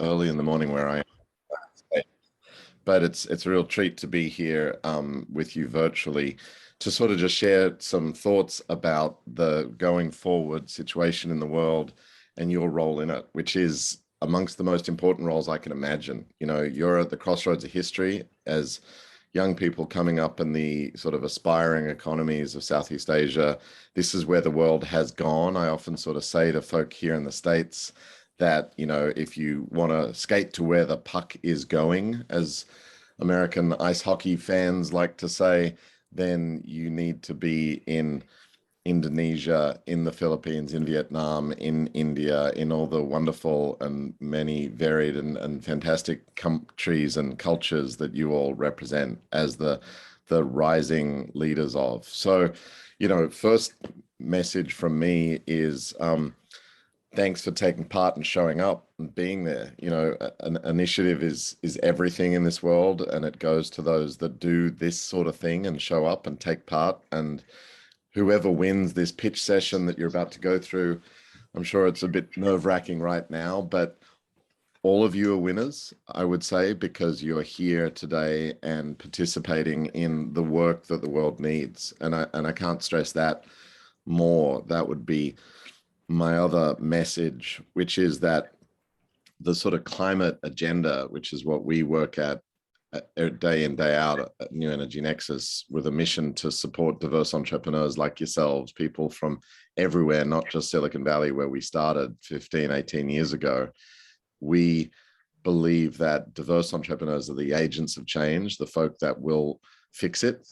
early in the morning where I am. But it's a real treat to be here with you virtually to sort of just share some thoughts about the going forward situation in the world and your role in it, which is amongst the most important roles I can imagine. You know, you're at the crossroads of history as young people coming up in the sort of aspiring economies of Southeast Asia. This is where the world has gone. I often sort of say to folk here in the States that, you know, if you want to skate to where the puck is going, as American ice hockey fans like to say, then you need to be in Indonesia, in the Philippines, in Vietnam, in India, in all the wonderful and many varied and fantastic countries and cultures that you all represent as the rising leaders of. So, you know, first message from me is thanks for taking part and showing up and being there. You know, an initiative is everything in this world, and it goes to those that do this sort of thing and show up and take part. And whoever wins this pitch session that you're about to go through, I'm sure it's a bit nerve-wracking right now, but all of you are winners, I would say, because you're here today and participating in the work that the world needs. And I can't stress that more. That would be my other message, which is that the sort of climate agenda, which is what we work at day in, day out at New Energy Nexus, with a mission to support diverse entrepreneurs like yourselves, people from everywhere, not just Silicon Valley, where we started 15, 18 years ago. We believe that diverse entrepreneurs are the agents of change, the folk that will fix it,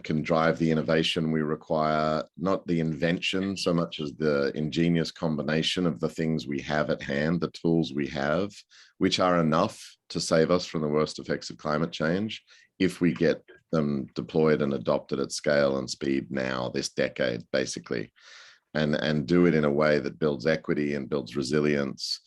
can drive the innovation we require, not the invention so much as the ingenious combination of the things we have at hand, the tools we have, which are enough to save us from the worst effects of climate change if we get them deployed and adopted at scale and speed now, this decade, basically, and do it in a way that builds equity and builds resilience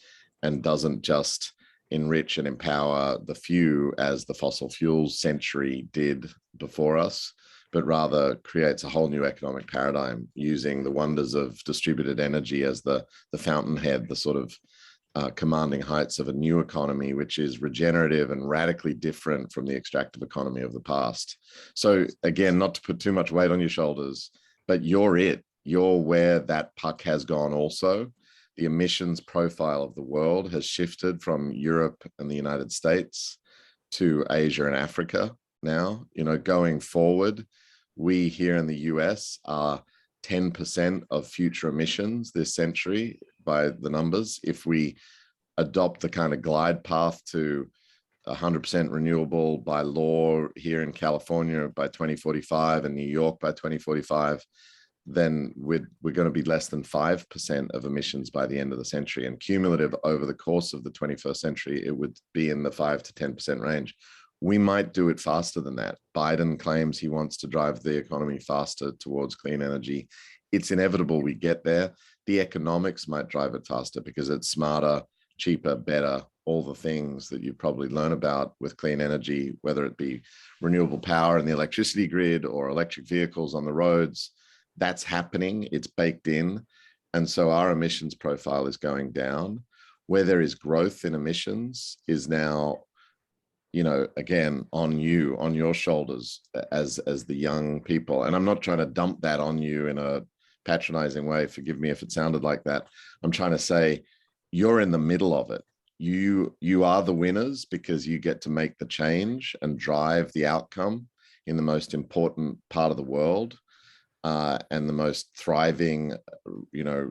and doesn't just enrich and empower the few as the fossil fuels century did before us, but rather creates a whole new economic paradigm using the wonders of distributed energy as the fountainhead, the sort of commanding heights of a new economy, which is regenerative and radically different from the extractive economy of the past. So again, not to put too much weight on your shoulders, but you're it. You're where that puck has gone also. The emissions profile of the world has shifted from Europe and the United States to Asia and Africa now. You know, going forward, we here in the US are 10% of future emissions this century by the numbers. If we adopt the kind of glide path to 100% renewable by law here in California by 2045 and New York by 2045, then we're going to be less than 5% of emissions by the end of the century. And cumulative over the course of the 21st century, it would be in the 5 to 10% range. We might do it faster than that. Biden claims he wants to drive the economy faster towards clean energy. It's inevitable we get there. The economics might drive it faster because it's smarter, cheaper, better, all the things that you probably learn about with clean energy, whether it be renewable power in the electricity grid or electric vehicles on the roads. That's happening, it's baked in. And so our emissions profile is going down. Where there is growth in emissions is now, you know, again, on you, on your shoulders as the young people. And I'm not trying to dump that on you in a patronizing way. Forgive me if it sounded like that. I'm trying to say you're in the middle of it. You are the winners because you get to make the change and drive the outcome in the most important part of the world. And the most thriving, you know,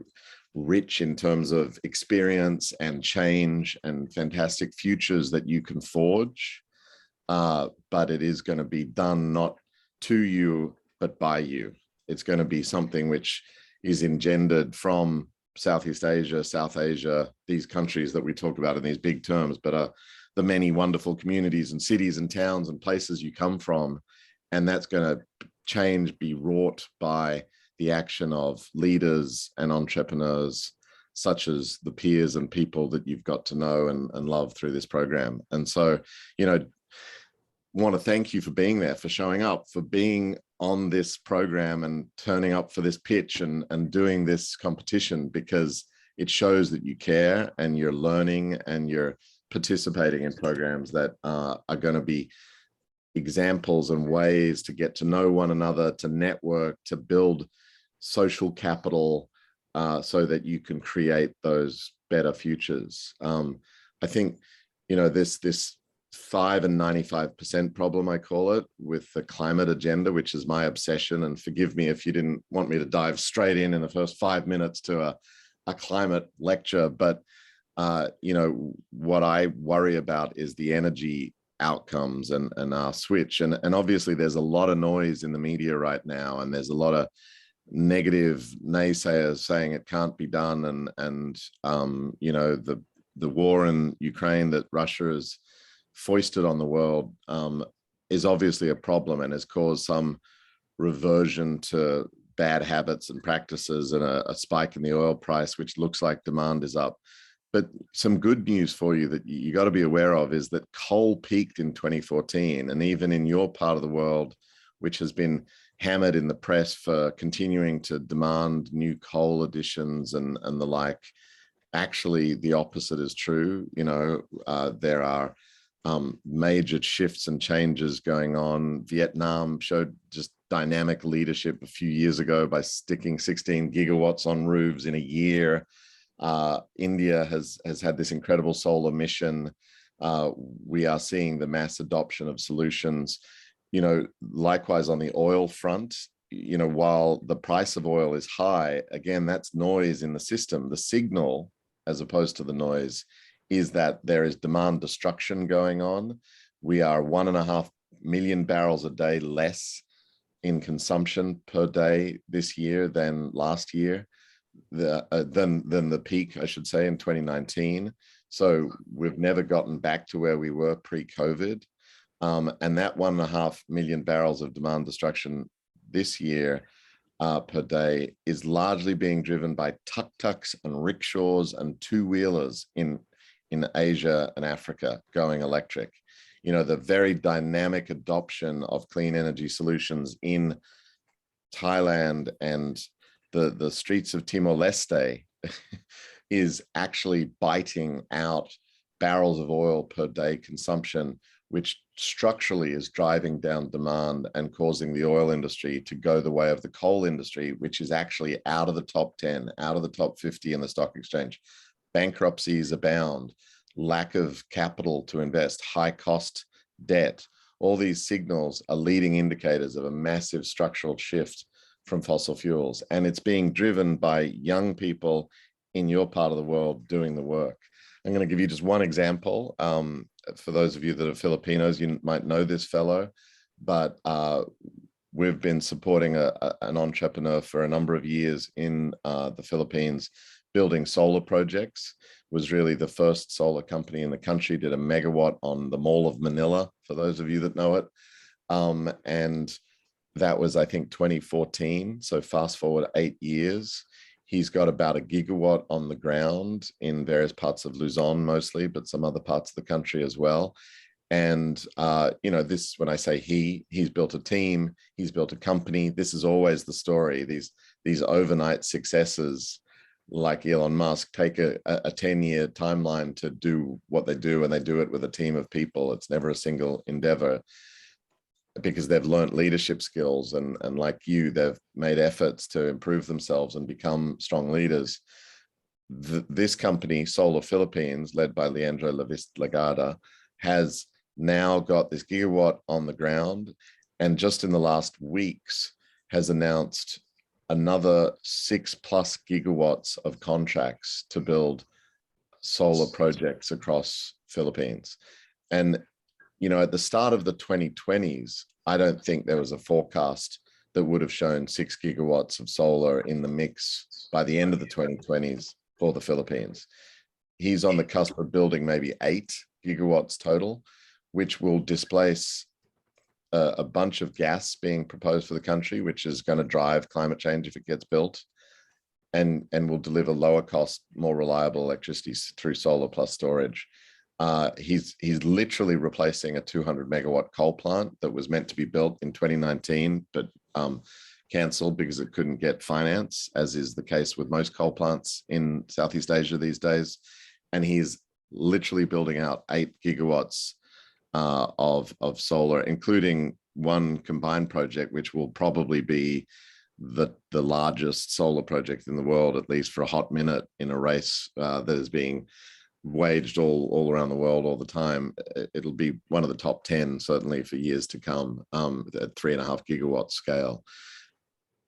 rich in terms of experience and change and fantastic futures that you can forge. But it is going to be done not to you, but by you. It's going to be something which is engendered from Southeast Asia, South Asia, these countries that we talk about in these big terms, but the many wonderful communities and cities and towns and places you come from. And that's going to change be wrought by the action of leaders and entrepreneurs, such as the peers and people that you've got to know and love through this program. And so, you know, want to thank you for being there, for showing up, for being on this program and turning up for this pitch and doing this competition, because it shows that you care and you're learning and you're participating in programs that are going to be examples and ways to get to know one another, to network, to build social capital, so that you can create those better futures. I think, this 5 and 95% problem, I call it, with the climate agenda, which is my obsession. And forgive me if you didn't want me to dive straight in the first 5 minutes to a climate lecture, but what I worry about is the energy outcomes and our switch. And obviously there's a lot of noise in the media right now, and there's a lot of negative naysayers saying it can't be done. And the war in Ukraine that Russia has foisted on the world is obviously a problem and has caused some reversion to bad habits and practices and a spike in the oil price, which looks like demand is up. But some good news for you that you got to be aware of is that coal peaked in 2014. And even in your part of the world, which has been hammered in the press for continuing to demand new coal additions and the like, actually the opposite is true. There are major shifts and changes going on. Vietnam showed just dynamic leadership a few years ago by sticking 16 gigawatts on roofs in a year. India has had this incredible solar mission. We are seeing the mass adoption of solutions. Likewise on the oil front, while the price of oil is high, again, that's noise in the system. The signal, as opposed to the noise, is that there is demand destruction going on. We are 1.5 million barrels a day less in consumption per day this year than last year, than the peak, I should say, in 2019. So we've never gotten back to where we were pre-COVID. And that 1.5 million barrels of demand destruction this year per day is largely being driven by tuk-tuks and rickshaws and two-wheelers in Asia and Africa going electric. The very dynamic adoption of clean energy solutions in Thailand and the streets of Timor-Leste is actually biting out barrels of oil per day consumption, which structurally is driving down demand and causing the oil industry to go the way of the coal industry, which is actually out of the top 10, out of the top 50 in the stock exchange. Bankruptcies abound, lack of capital to invest, high cost debt. All these signals are leading indicators of a massive structural shift from fossil fuels. And it's being driven by young people in your part of the world doing the work. I'm going to give you just one example. For those of you that are Filipinos, you might know this fellow, but we've been supporting an entrepreneur for a number of years in the Philippines, building solar projects. Was really the first solar company in the country, did a megawatt on the Mall of Manila, for those of you that know it. And that was, I think, 2014. So fast forward 8 years. He's got about a gigawatt on the ground in various parts of Luzon mostly, but some other parts of the country as well. And, this, when I say he's built a team, he's built a company. This is always the story. These overnight successes, like Elon Musk, take a 10-year timeline to do what they do, and they do it with a team of people. It's never a single endeavor, because they've learned leadership skills, and like you, they've made efforts to improve themselves and become strong leaders. This company, Solar Philippines, led by Leandro Lagada, has now got this gigawatt on the ground, and just in the last weeks has announced another 6+ gigawatts of contracts to build solar projects across Philippines. And at the start of the 2020s, I don't think there was a forecast that would have shown 6 gigawatts of solar in the mix by the end of the 2020s for the Philippines. He's on the cusp of building maybe 8 gigawatts total, which will displace a bunch of gas being proposed for the country, which is going to drive climate change if it gets built, and will deliver lower cost, more reliable electricity through solar plus storage. He's literally replacing a 200 megawatt coal plant that was meant to be built in 2019, but cancelled because it couldn't get finance, as is the case with most coal plants in Southeast Asia these days. And he's literally building out 8 gigawatts of solar, including one combined project, which will probably be the largest solar project in the world, at least for a hot minute, in a race that is being waged all around the world all the time. It'll be one of the top 10 certainly for years to come, at 3.5 gigawatt scale.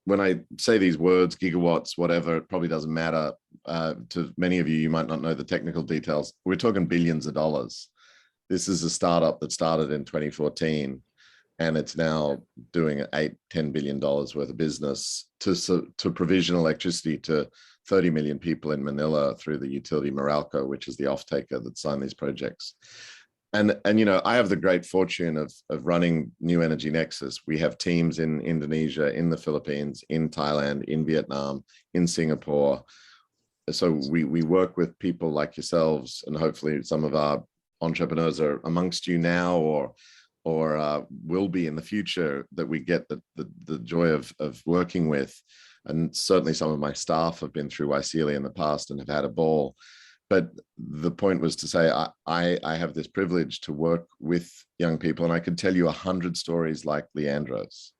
When I say these words, gigawatts, whatever, it probably doesn't matter to many of you. You might not know the technical details. We're talking billions of dollars. This is a startup that started in 2014, and it's now doing $8-10 billion worth of business to provision electricity to 30 million people in Manila through the utility Meralco, which is the off-taker that signed these projects. And you know, I have the great fortune of running New Energy Nexus. We have teams in Indonesia, in the Philippines, in Thailand, in Vietnam, in Singapore. So we work with people like yourselves, and hopefully some of our entrepreneurs are amongst you now, or will be in the future, that we get the joy of working with. And certainly some of my staff have been through YSEALI in the past and have had a ball. But the point was to say, I have this privilege to work with young people, and I could tell you 100 stories like Leandro's.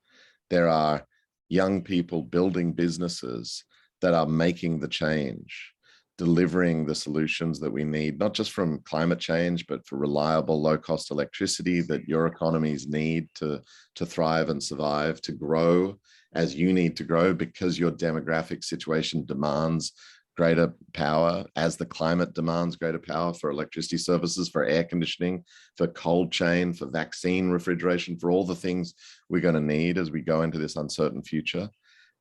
There are young people building businesses that are making the change, delivering the solutions that we need, not just from climate change, but for reliable, low-cost electricity that your economies need to thrive and survive, to grow as you need to grow, because your demographic situation demands greater power, as the climate demands greater power for electricity services, for air conditioning, for cold chain, for vaccine refrigeration, for all the things we're going to need as we go into this uncertain future.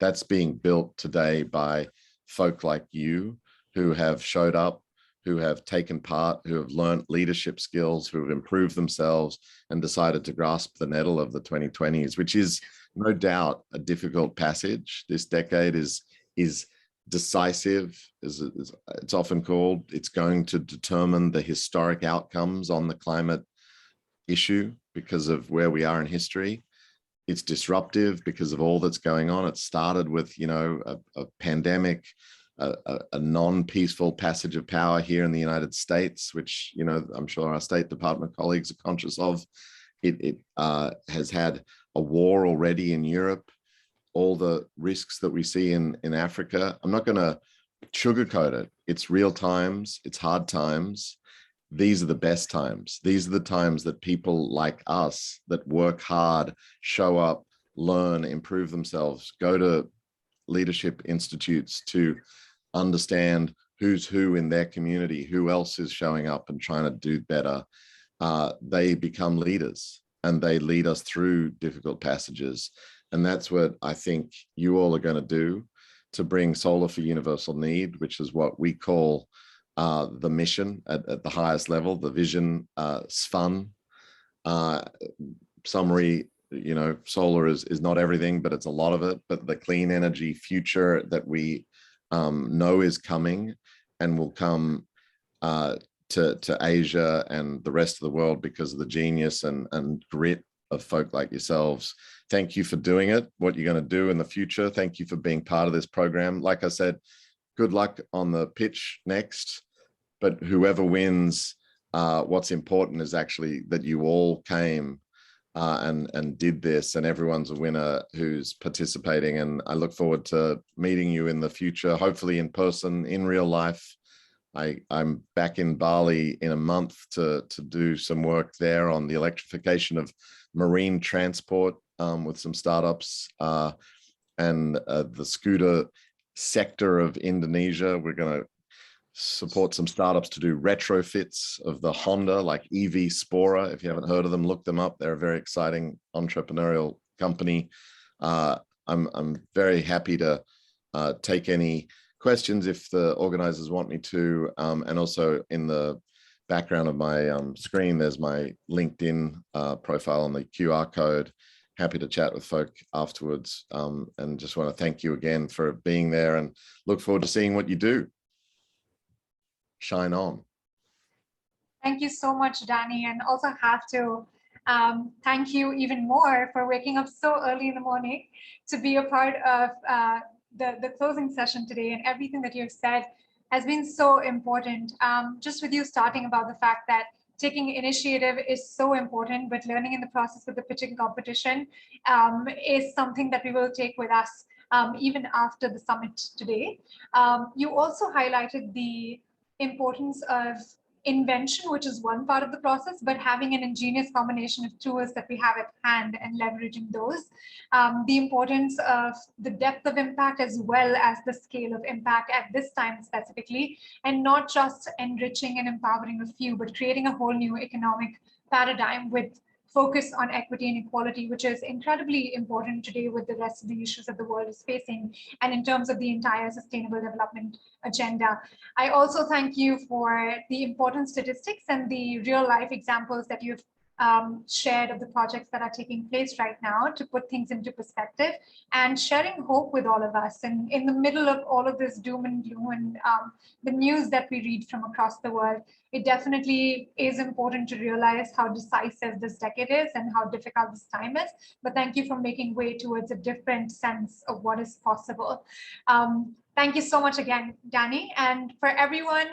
That's being built today by folk like you, who have showed up, who have taken part, who have learned leadership skills, who have improved themselves and decided to grasp the nettle of the 2020s, which is no doubt a difficult passage. This decade is decisive, as it's often called. It's going to determine the historic outcomes on the climate issue because of where we are in history. It's disruptive because of all that's going on. It started with, you know, a pandemic, a non-peaceful passage of power here in the United States, which, you know, I'm sure our State Department colleagues are conscious of. It has had a war already in Europe, all the risks that we see in Africa. I'm not going to sugarcoat it. It's real times. It's hard times. These are the best times. These are the times that people like us that work hard, show up, learn, improve themselves, go to leadership institutes to understand who's who in their community, who else is showing up and trying to do better. They become leaders, and they lead us through difficult passages. And that's what I think you all are going to do to bring solar for universal need, which is what we call the mission at the highest level, the vision, SFUN. Summary, you know, solar is not everything, but it's a lot of it. But the clean energy future that we know is coming and will come to Asia and the rest of the world because of the genius and grit of folk like yourselves. Thank you for doing it, what you're going to do in the future. Thank you for being part of this program. Like I said, good luck on the pitch next, but whoever wins, what's important is actually that you all came and did this, and everyone's a winner who's participating. And I look forward to meeting you in the future, hopefully in person, in real life. I'm back in Bali in a month to do some work there on the electrification of marine transport with some startups and the scooter sector of Indonesia. We're going to support some startups to do retrofits of the Honda, like EV Spora. If you haven't heard of them, look them up. They're a very exciting entrepreneurial company. I'm very happy to take any questions if the organizers want me to. And also in the background of my screen, there's my LinkedIn profile on the QR code. Happy to chat with folk afterwards. And just want to thank you again for being there and look forward to seeing what you do. Shine on. Thank you so much, Danny. And also have to Thank you even more for waking up so early in the morning to be a part of the closing session today, and everything that you've said has been so important. Just with you starting about the fact that taking initiative is so important, but learning in the process of the pitching competition is something that we will take with us even after the summit today. You also highlighted the importance of invention, which is one part of the process, but having an ingenious combination of tools that we have at hand and leveraging those. The importance of the depth of impact as well as the scale of impact at this time specifically, and not just enriching and empowering a few, but creating a whole new economic paradigm with focus on equity and equality, which is incredibly important today with the rest of the issues that the world is facing, and in terms of the entire sustainable development agenda. I also thank you for the important statistics and the real life examples that you've shared of the projects that are taking place right now to put things into perspective and sharing hope with all of us. And in the middle of all of this doom and gloom and the news that we read from across the world, it definitely is important to realize how decisive this decade is and how difficult this time is. But thank you for making way towards a different sense of what is possible. Thank you so much again, Danny. And for everyone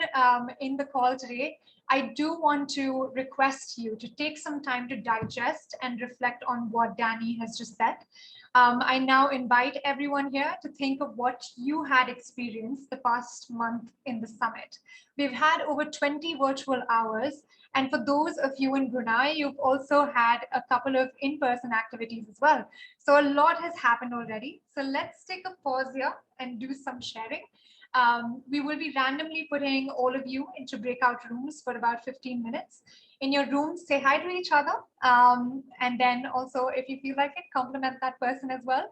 in the call today, I do want to request you to take some time to digest and reflect on what Danny has just said. I now invite everyone here to think of what you had experienced the past month in the summit. We've had over 20 virtual hours, and for those of you in Brunei, you've also had a couple of in-person activities as well. So a lot has happened already. So let's take a pause here and do some sharing. We will be randomly putting all of you into breakout rooms for about 15 minutes. In your rooms, say hi to each other. And then also, if you feel like it, compliment that person as well.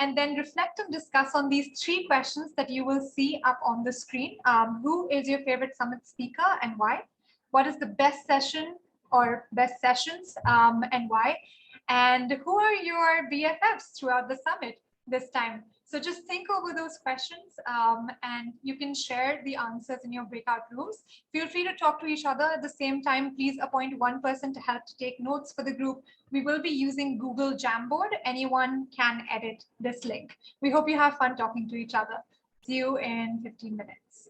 And then reflect and discuss on these 3 questions that you will see up on the screen. Who is your favorite summit speaker and why? What is the best session or best sessions and why? And who are your BFFs throughout the summit this time? So just think over those questions and you can share the answers in your breakout rooms. Feel free to talk to each other at the same time. Please appoint one person to help to take notes for the group. We will be using Google Jamboard. Anyone can edit this link. We hope you have fun talking to each other. See you in 15 minutes.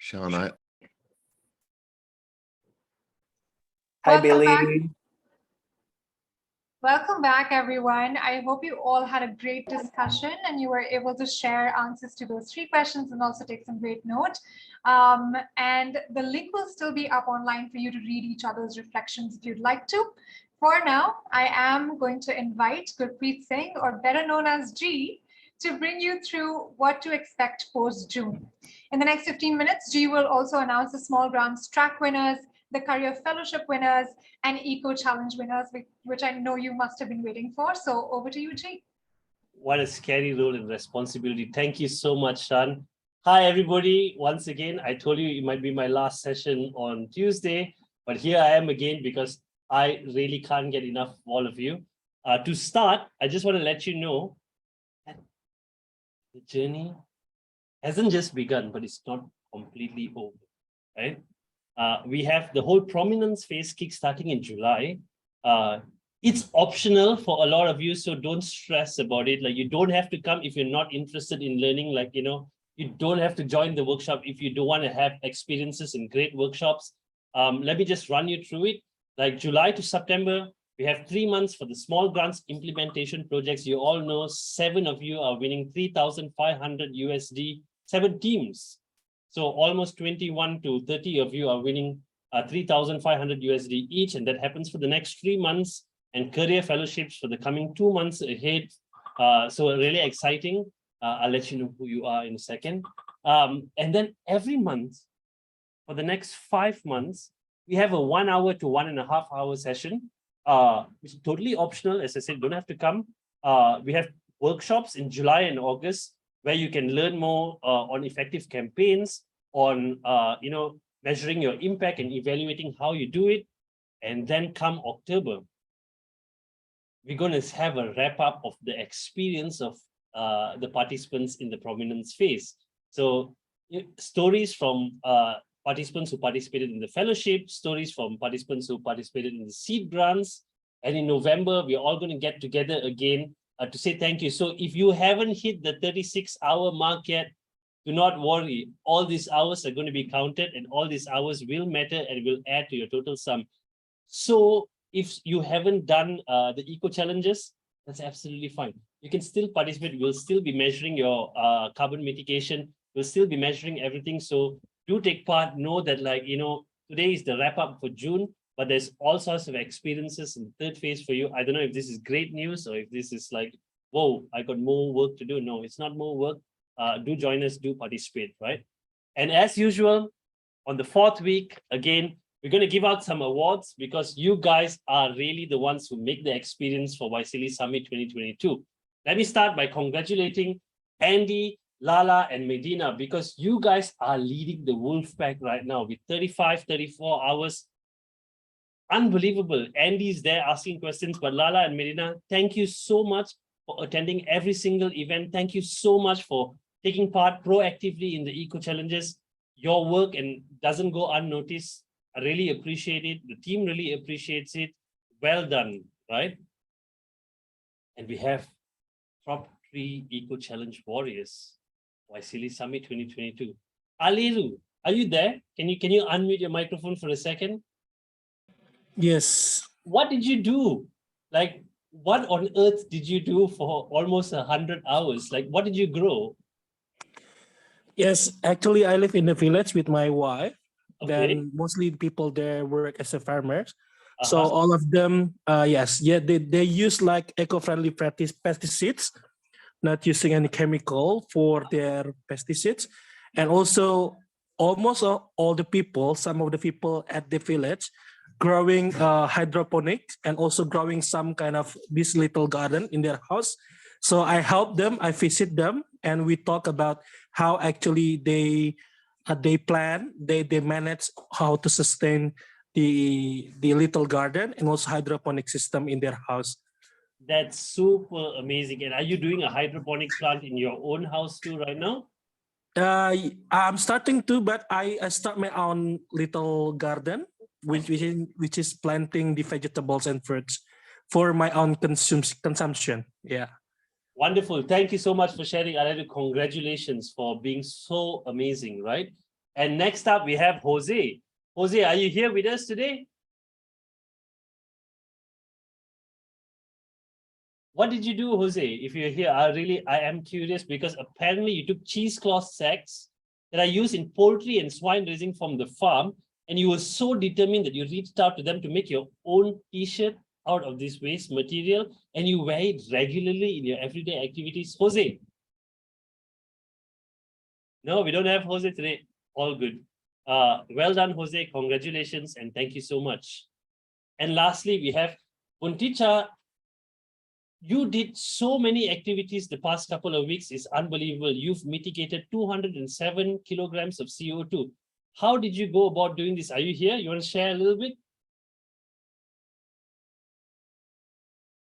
Sean, Hi, Welcome Billy. back. Welcome back, everyone. I hope you all had a great discussion and you were able to share answers to those 3 questions and also take some great note. And the link will still be up online for you to read each other's reflections if you'd like to. For now, I am going to invite Gurpreet Singh, or better known as G, to bring you through what to expect post-June. In the next 15 minutes, G will also announce the small grants track winners, the career fellowship winners, and eco challenge winners, which I know you must have been waiting for. So over to you, G. What a scary role and responsibility. Thank you so much, Sean. Hi, everybody. Once again, I told you it might be my last session on Tuesday, but here I am again because I really can't get enough of all of you. To start, I just want to let you know that the journey hasn't just begun, but it's not completely over, right? We have the whole prominence phase kickstarting in July. It's optional for a lot of you, so don't stress about it. Like, you don't have to come if you're not interested in learning. Like, you know, you don't have to join the workshop if you don't want to have experiences in great workshops. Let me just run you through it. Like July to September, we have 3 months for the small grants implementation projects. You all know 7 of you are winning 3,500 USD, 7 teams. So almost 21 to 30 of you are winning 3,500 USD each, and that happens for the next 3 months, and career fellowships for the coming 2 months ahead. So really exciting. I'll let you know who you are in a second. And then every month for the next 5 months, we have a 1 hour to 1.5 hour session, which is totally optional. As I said, don't have to come. We have workshops in July and August where you can learn more on effective campaigns, on, measuring your impact and evaluating how you do it. And then come October, we're going to have a wrap up of the experience of the participants in the prominence phase. So stories from participants who participated in the fellowship, stories from participants who participated in the seed grants. And in November, we're all going to get together again to say thank you. So if you haven't hit the 36-hour mark yet, do not worry. All these hours are going to be counted, and all these hours will matter and will add to your total sum. So if you haven't done the eco challenges, that's absolutely fine. You can still participate. We'll still be measuring your carbon mitigation. We'll still be measuring everything. So do take part. Know that, like, today is the wrap up for June, but there's all sorts of experiences in the third phase for you. I don't know if this is great news or if this is like, whoa, I got more work to do. No, it's not more work. Do join us, do participate, right? And as usual, on the fourth week, again, we're going to give out some awards because you guys are really the ones who make the experience for YSEALI Summit 2022. Let me start by congratulating Andy, Lala, and Medina, because you guys are leading the wolf pack right now with 34 hours. Unbelievable. Andy's there asking questions, but Lala and Medina, thank you so much for attending every single event. Thank you so much for taking part proactively in the eco challenges. Your work and doesn't go unnoticed. I really appreciate it. The team really appreciates it. Well done, right? And we have top 3 eco challenge warriors, YSEALI Summit 2022. Aliru, are you there? Can you unmute your microphone for a second? Yes. What did you do? Like, what on earth did you do for almost 100 hours? Like, what did you grow? Yes, actually, I live in the village with my wife. Okay. Then mostly people there work as a farmers. So all of them, they use like eco-friendly pesticides, not using any chemical for their pesticides. And also almost all the people, some of the people at the village, growing hydroponics and also growing some kind of this little garden in their house. So I help them, I visit them, and we talk about how actually they plan, they manage how to sustain the little garden and also hydroponic system in their house. That's super amazing. And are you doing a hydroponic plant in your own house too right now? I'm starting to, but I start my own little garden, which is planting the vegetables and fruits for my own consumption. Yeah. Wonderful. Thank you so much for sharing, Aledu. Congratulations for being so amazing, right? And next up, we have Jose. Jose, are you here with us today? What did you do, Jose? If you're here, I am curious because apparently you took cheesecloth sacks that are used in poultry and swine raising from the farm, and you were so determined that you reached out to them to make your own t-shirt out of this waste material, and you wear it regularly in your everyday activities. Jose? No, we don't have Jose today. All good. Well done, Jose. Congratulations, and thank you so much. And lastly, we have Punticha. You did so many activities the past couple of weeks. It's unbelievable. You've mitigated 207 kilograms of CO2. How did you go about doing this? Are you here? You want to share a little bit?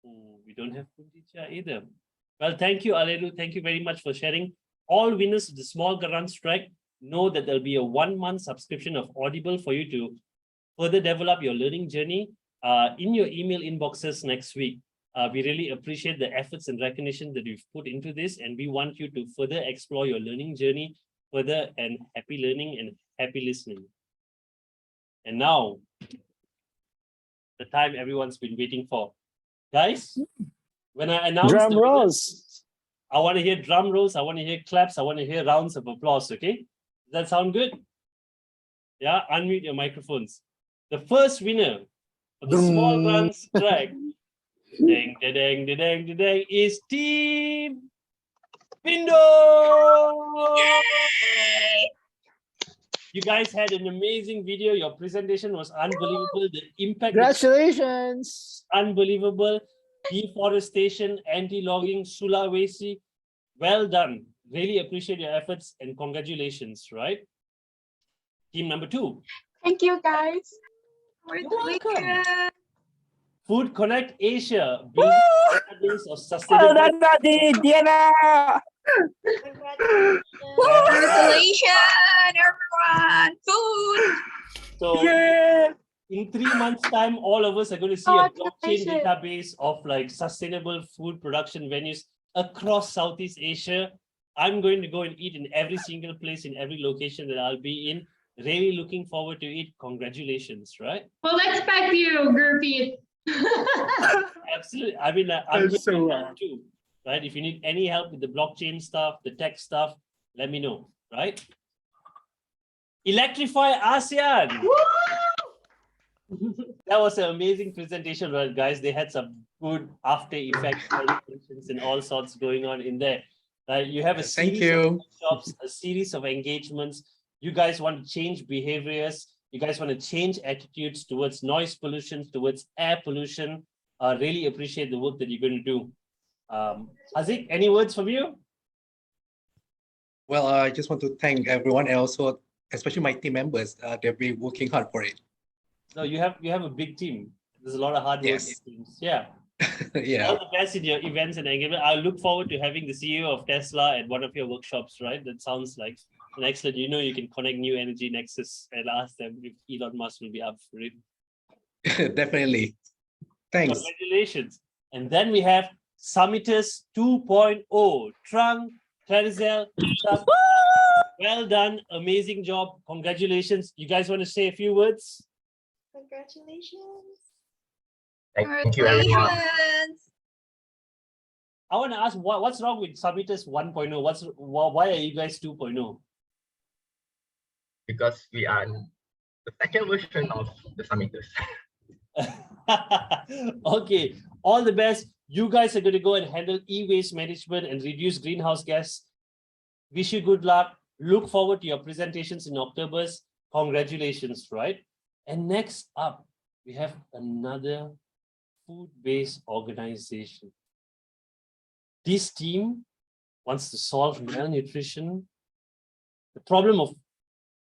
Oh, we don't have Punticha either. Well, thank you, Aledu. Thank you very much for sharing. All winners of the Small Garant Strike know that there'll be a 1-month subscription of Audible for you to further develop your learning journey in your email inboxes next week. We really appreciate the efforts and recognition that you've put into this, and we want you to further explore your learning journey further, and happy learning and happy listening. And now, the time everyone's been waiting for. Guys, when I announce drum rolls, I want to hear drum rolls, I want to hear claps, I want to hear rounds of applause, okay? Does that sound good? Yeah, unmute your microphones. The first winner of the Small Garant Strike dang, da, dang, da, dang, da, dang, is Team Pindo! You guys had an amazing video. Your presentation was unbelievable. The impact. Congratulations! Unbelievable. Deforestation, anti-logging, Sulawesi. Well done. Really appreciate your efforts and congratulations, right? Team number 2. Thank you, guys. You're welcome. Food Connect Asia, building database of sustainable. Congratulations, everyone. Food. So in 3 months' time, all of us are going to see a blockchain database of like sustainable food production venues across Southeast Asia. I'm going to go and eat in every single place, in every location that I'll be in. Really looking forward to it. Congratulations, right? Well, let's back you, Gurpreet. Absolutely. I mean, I'm here to help too, right? If you need any help with the blockchain stuff, the tech stuff, let me know, right? Electrify ASEAN. That was an amazing presentation, right, guys? They had some good after effects presentations and all sorts going on in there. Right? You have a series of workshops, a series of engagements. You guys want to change behaviors. You guys want to change attitudes towards noise pollution, towards air pollution. Really appreciate the work that you're going to do. Haziq, any words from you? Well, I just want to thank everyone else, especially my team members. They've been working hard for it. No, you have a big team. There's a lot of hard work. Yes. Teams. Yeah. Yeah. All the best in your events and engagement. I look forward to having the CEO of Tesla at one of your workshops, right? That sounds like an excellent. You know, you can connect New Energy Nexus and ask them if Elon Musk will be up for it. Definitely. Thanks. Congratulations. And then we have Summitus 2.0. Trung, Clarizel, well done. Amazing job. Congratulations. You guys want to say a few words? Congratulations. Thank you, everyone. I want to ask what's wrong with Summitus 1.0? Why are you guys 2.0? Because we are the second version of the Summitus. Okay, all the best. You guys are going to go and handle e-waste management and reduce greenhouse gas. Wish you good luck. Look forward to your presentations in October. Congratulations, right? And next up, we have another food-based organization. This team wants to solve malnutrition, the problem of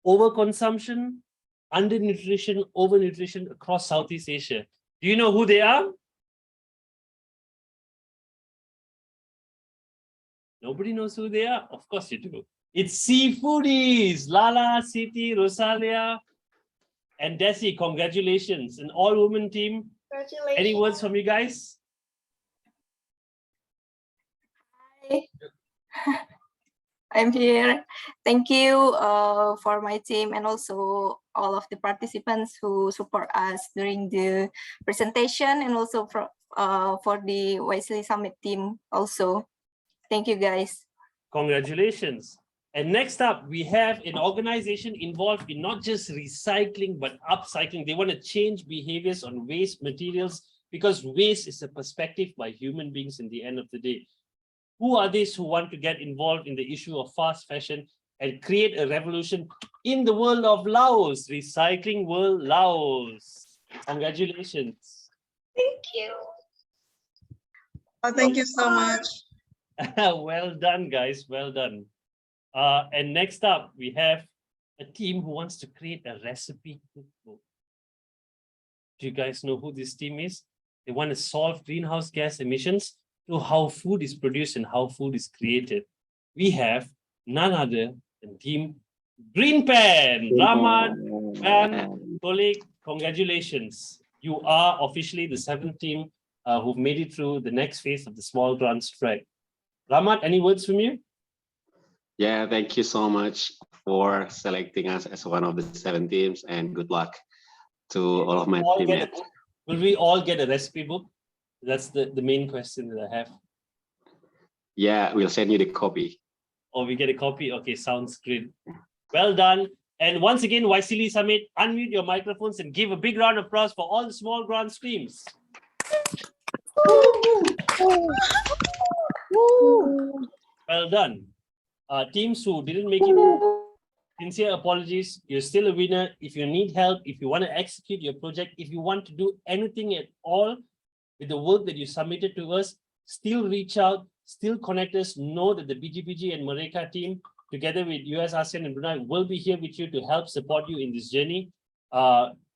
overconsumption, undernutrition, overnutrition across Southeast Asia. Do you know who they are? Nobody knows who they are? Of course you do. It's Seafoodies, Lala, Siti, Rosalia, and Desi. Congratulations. An all-woman team. Congratulations. Any words from you guys? Hi. I'm here. Thank you for my team and also all of the participants who support us during the presentation and also for the YSEALI Summit team also. Thank you, guys. Congratulations. And next up, we have an organization involved in not just recycling, but upcycling. They want to change behaviors on waste materials because waste is a perspective by human beings in the end of the day. Who are these who want to get involved in the issue of fast fashion and create a revolution in the world of Laos, Recycling World Laos? Congratulations. Thank you. Oh, thank you so much. Well done, guys. Well done. And next up, we have a team who wants to create a recipe cookbook. Do you guys know who this team is? They want to solve greenhouse gas emissions to how food is produced and how food is created. We have none other than Team Green Pen, Rahman and colleague. Congratulations. You are officially the 7th team who've made it through the next phase of the small grants track. Rahmat, any words from you? Yeah, thank you so much for selecting us as one of the 7 teams, and good luck to all of my teammates. Will we all get a recipe book? That's the main question that I have. Yeah, we'll send you the copy. Oh, we get a copy? Okay, sounds great. Well done. And once again, YSEALI Summit, unmute your microphones and give a big round of applause for all the small grants teams. Well done. Teams who didn't make it, sincere apologies. You're still a winner. If you need help, if you want to execute your project, if you want to do anything at all with the work that you submitted to us, still reach out, still connect us. Know that the Biji-biji and Mereka team together with US, ASEAN, and Brunei, will be here with you to help support you in this journey.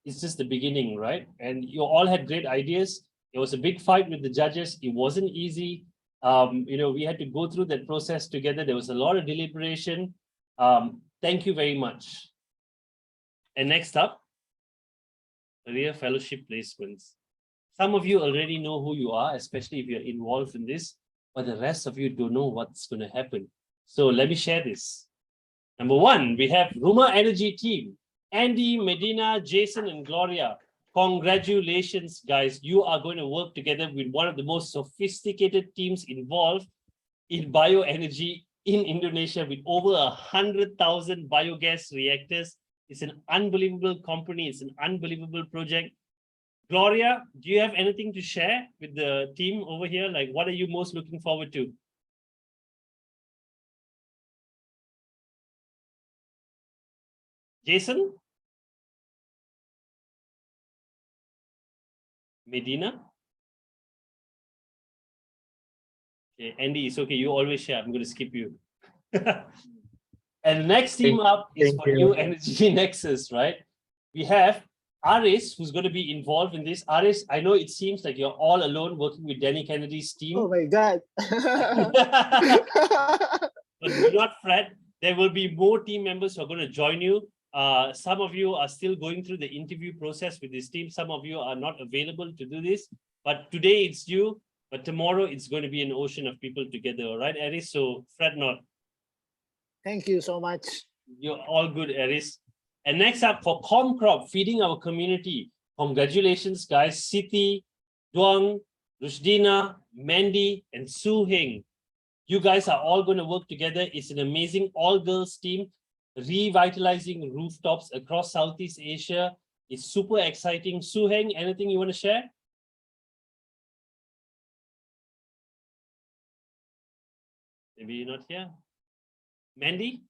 It's just the beginning, right? And you all had great ideas. It was a big fight with the judges. It wasn't easy. We had to go through that process together. There was a lot of deliberation. Thank you very much. And next up, career fellowship placements. Some of you already know who you are, especially if you're involved in this, but the rest of you don't know what's going to happen. So let me share this. Number one, we have Ruma Energy team, Andy, Medina, Jason, and Gloria. Congratulations, guys. You are going to work together with one of the most sophisticated teams involved in bioenergy in Indonesia with over 100,000 biogas reactors. It's an unbelievable company. It's an unbelievable project. Gloria, do you have anything to share with the team over here? Like, what are you most looking forward to? Jason? Medina? Okay, Andy, it's okay. You always share. I'm going to skip you. And next team up is for New Energy Nexus, right? We have Aris, who's going to be involved in this. Aris, I know it seems like you're all alone working with Danny Kennedy's team. Oh my God. But do not fret. There will be more team members who are going to join you. Some of you are still going through the interview process with this team. Some of you are not available to do this. But today it's you. But tomorrow it's going to be an ocean of people together. All right, Aris? So fret not. Thank you so much. You're all good, Aris. And next up for Comcrop, feeding our community. Congratulations, guys. Siti, Duang, Rushdina, Mandy, and Su Heng. You guys are all going to work together. It's an amazing all-girls team, revitalizing rooftops across Southeast Asia. It's super exciting. Su Heng, anything you want to share? Maybe you're not here. Mandy?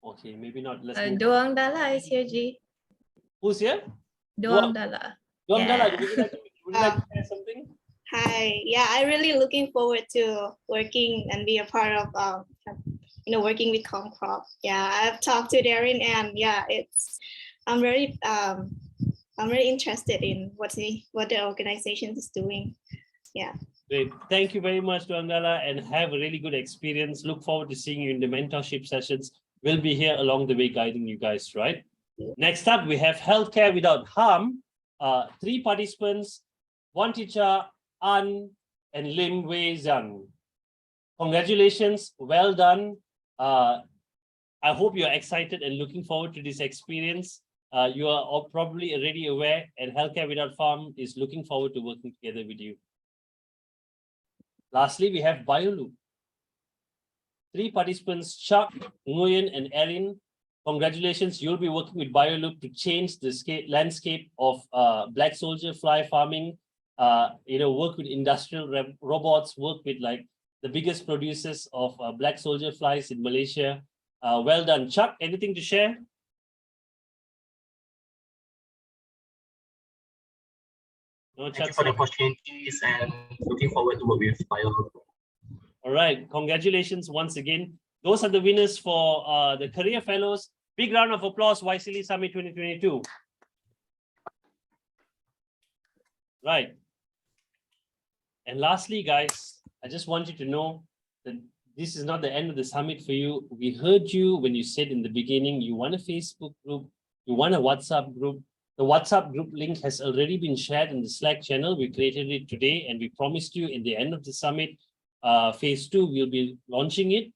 Okay, maybe not. Let's move on. Doang Dala is here, G. Who's here? Doang Dala. Doang Yeah. Dala, would you like to share something? Hi. Yeah, I'm really looking forward to working and be a part of, working with Comcrop. Yeah, I've talked to Darren, and yeah, I'm very interested in what the organization is doing. Yeah. Great. Thank you very much, Doang Dala, and have a really good experience. Look forward to seeing you in the mentorship sessions. We'll be here along the way guiding you guys, right? Next up, we have Healthcare Without Harm. 3 participants, 1 teacher, An and Lim Wei Zhang. Congratulations, well done. I hope you're excited and looking forward to this experience. You are all probably already aware, and Healthcare Without Harm is looking forward to working together with you. Lastly, we have BioLoop. 3 participants, Chuck, Nguyen, and Erin. Congratulations, you'll be working with BioLoop to change the landscape of black soldier fly farming, work with industrial robots, work with like the biggest producers of black soldier flies in Malaysia. Well done. Chuck, anything to share? No, Thank you for the opportunities and looking forward to work with BioLoop. All right, congratulations once again. Those are the winners for the Career Fellows. Big round of applause, YSEALI Summit 2022. Right. And lastly, guys, I just want you to know that this is not the end of the summit for you. We heard you when you said in the beginning, you want a Facebook group, you want a WhatsApp group. The WhatsApp group link has already been shared in the Slack channel. We created it today, and we promised you at the end of the summit, phase 2, we'll be launching it.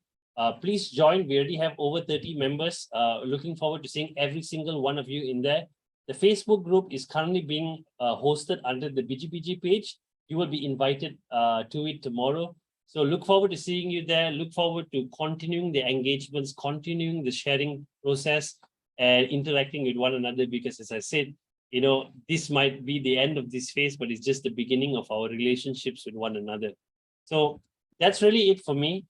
Please join. We already have over 30 members. Looking forward to seeing every single one of you in there. The Facebook group is currently being hosted under the Biji-biji page. You will be invited to it tomorrow. So look forward to seeing you there. Look forward to continuing the engagements, continuing the sharing process, and interacting with one another, because as I said, this might be the end of this phase, but it's just the beginning of our relationships with one another. So that's really it for me.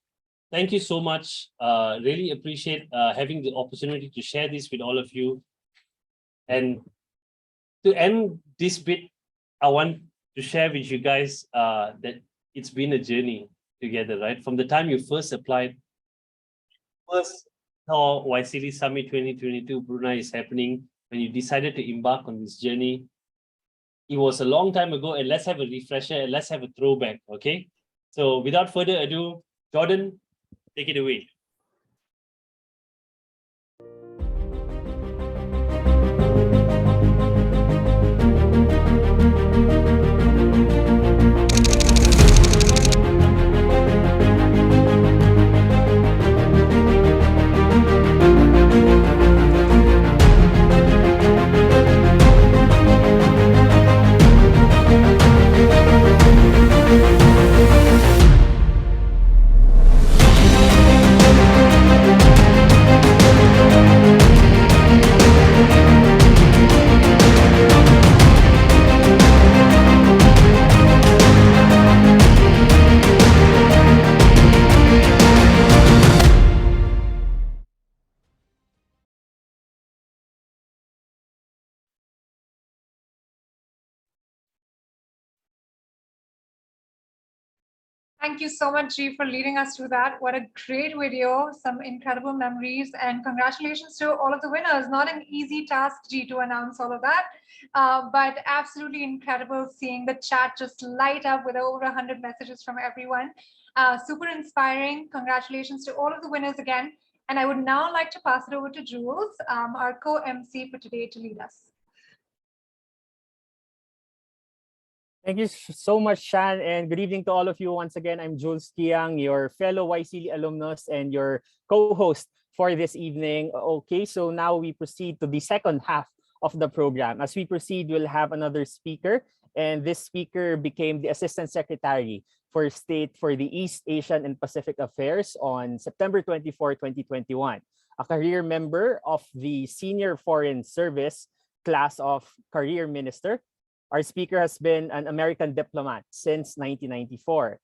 Thank you so much. Really appreciate having the opportunity to share this with all of you. And to end this bit, I want to share with you guys that it's been a journey. together, right? From the time you first applied, first saw YSEALI Summit 2022, Brunei is happening, when you decided to embark on this journey, it was a long time ago, and let's have a refresher and let's have a throwback, okay? So without further ado, Jordan, take it away. Thank you so much, G, for leading us through that. What a great video, some incredible memories, and congratulations to all of the winners. Not an easy task, G, to announce all of that, but absolutely incredible seeing the chat just light up with over 100 messages from everyone. Super inspiring. Congratulations to all of the winners again. And I would now like to pass it over to Jules, our co-MC for today, to lead us. Thank you so much, Shan, and good evening to all of you. Once again, I'm Jules Kiang, your fellow YSEALI alumnus and your co-host for this evening. Okay, so now we proceed to the second half of the program. As we proceed, we'll have another speaker, and this speaker became the Assistant Secretary for State for the East Asian and Pacific Affairs on September 24, 2021, a career member of the Senior Foreign Service class of Career Minister. Our speaker has been an American diplomat since 1994.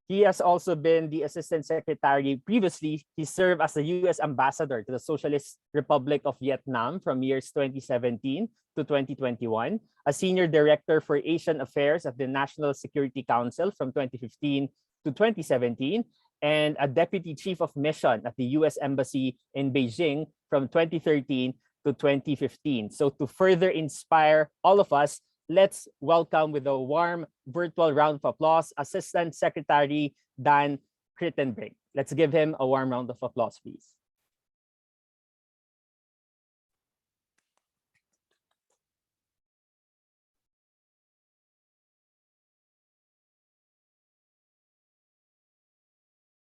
He has also been the Assistant Secretary. Previously, he served as the U.S. Ambassador to the Socialist Republic of Vietnam from years 2017 to 2021, a Senior Director for Asian Affairs at the National Security Council from 2015 to 2017, and a Deputy Chief of Mission at the U.S. Embassy in Beijing from 2013 to 2015. So to further inspire all of us, let's welcome with a warm virtual round of applause, Assistant Secretary Dan Crittenbrink. Let's give him a warm round of applause, please.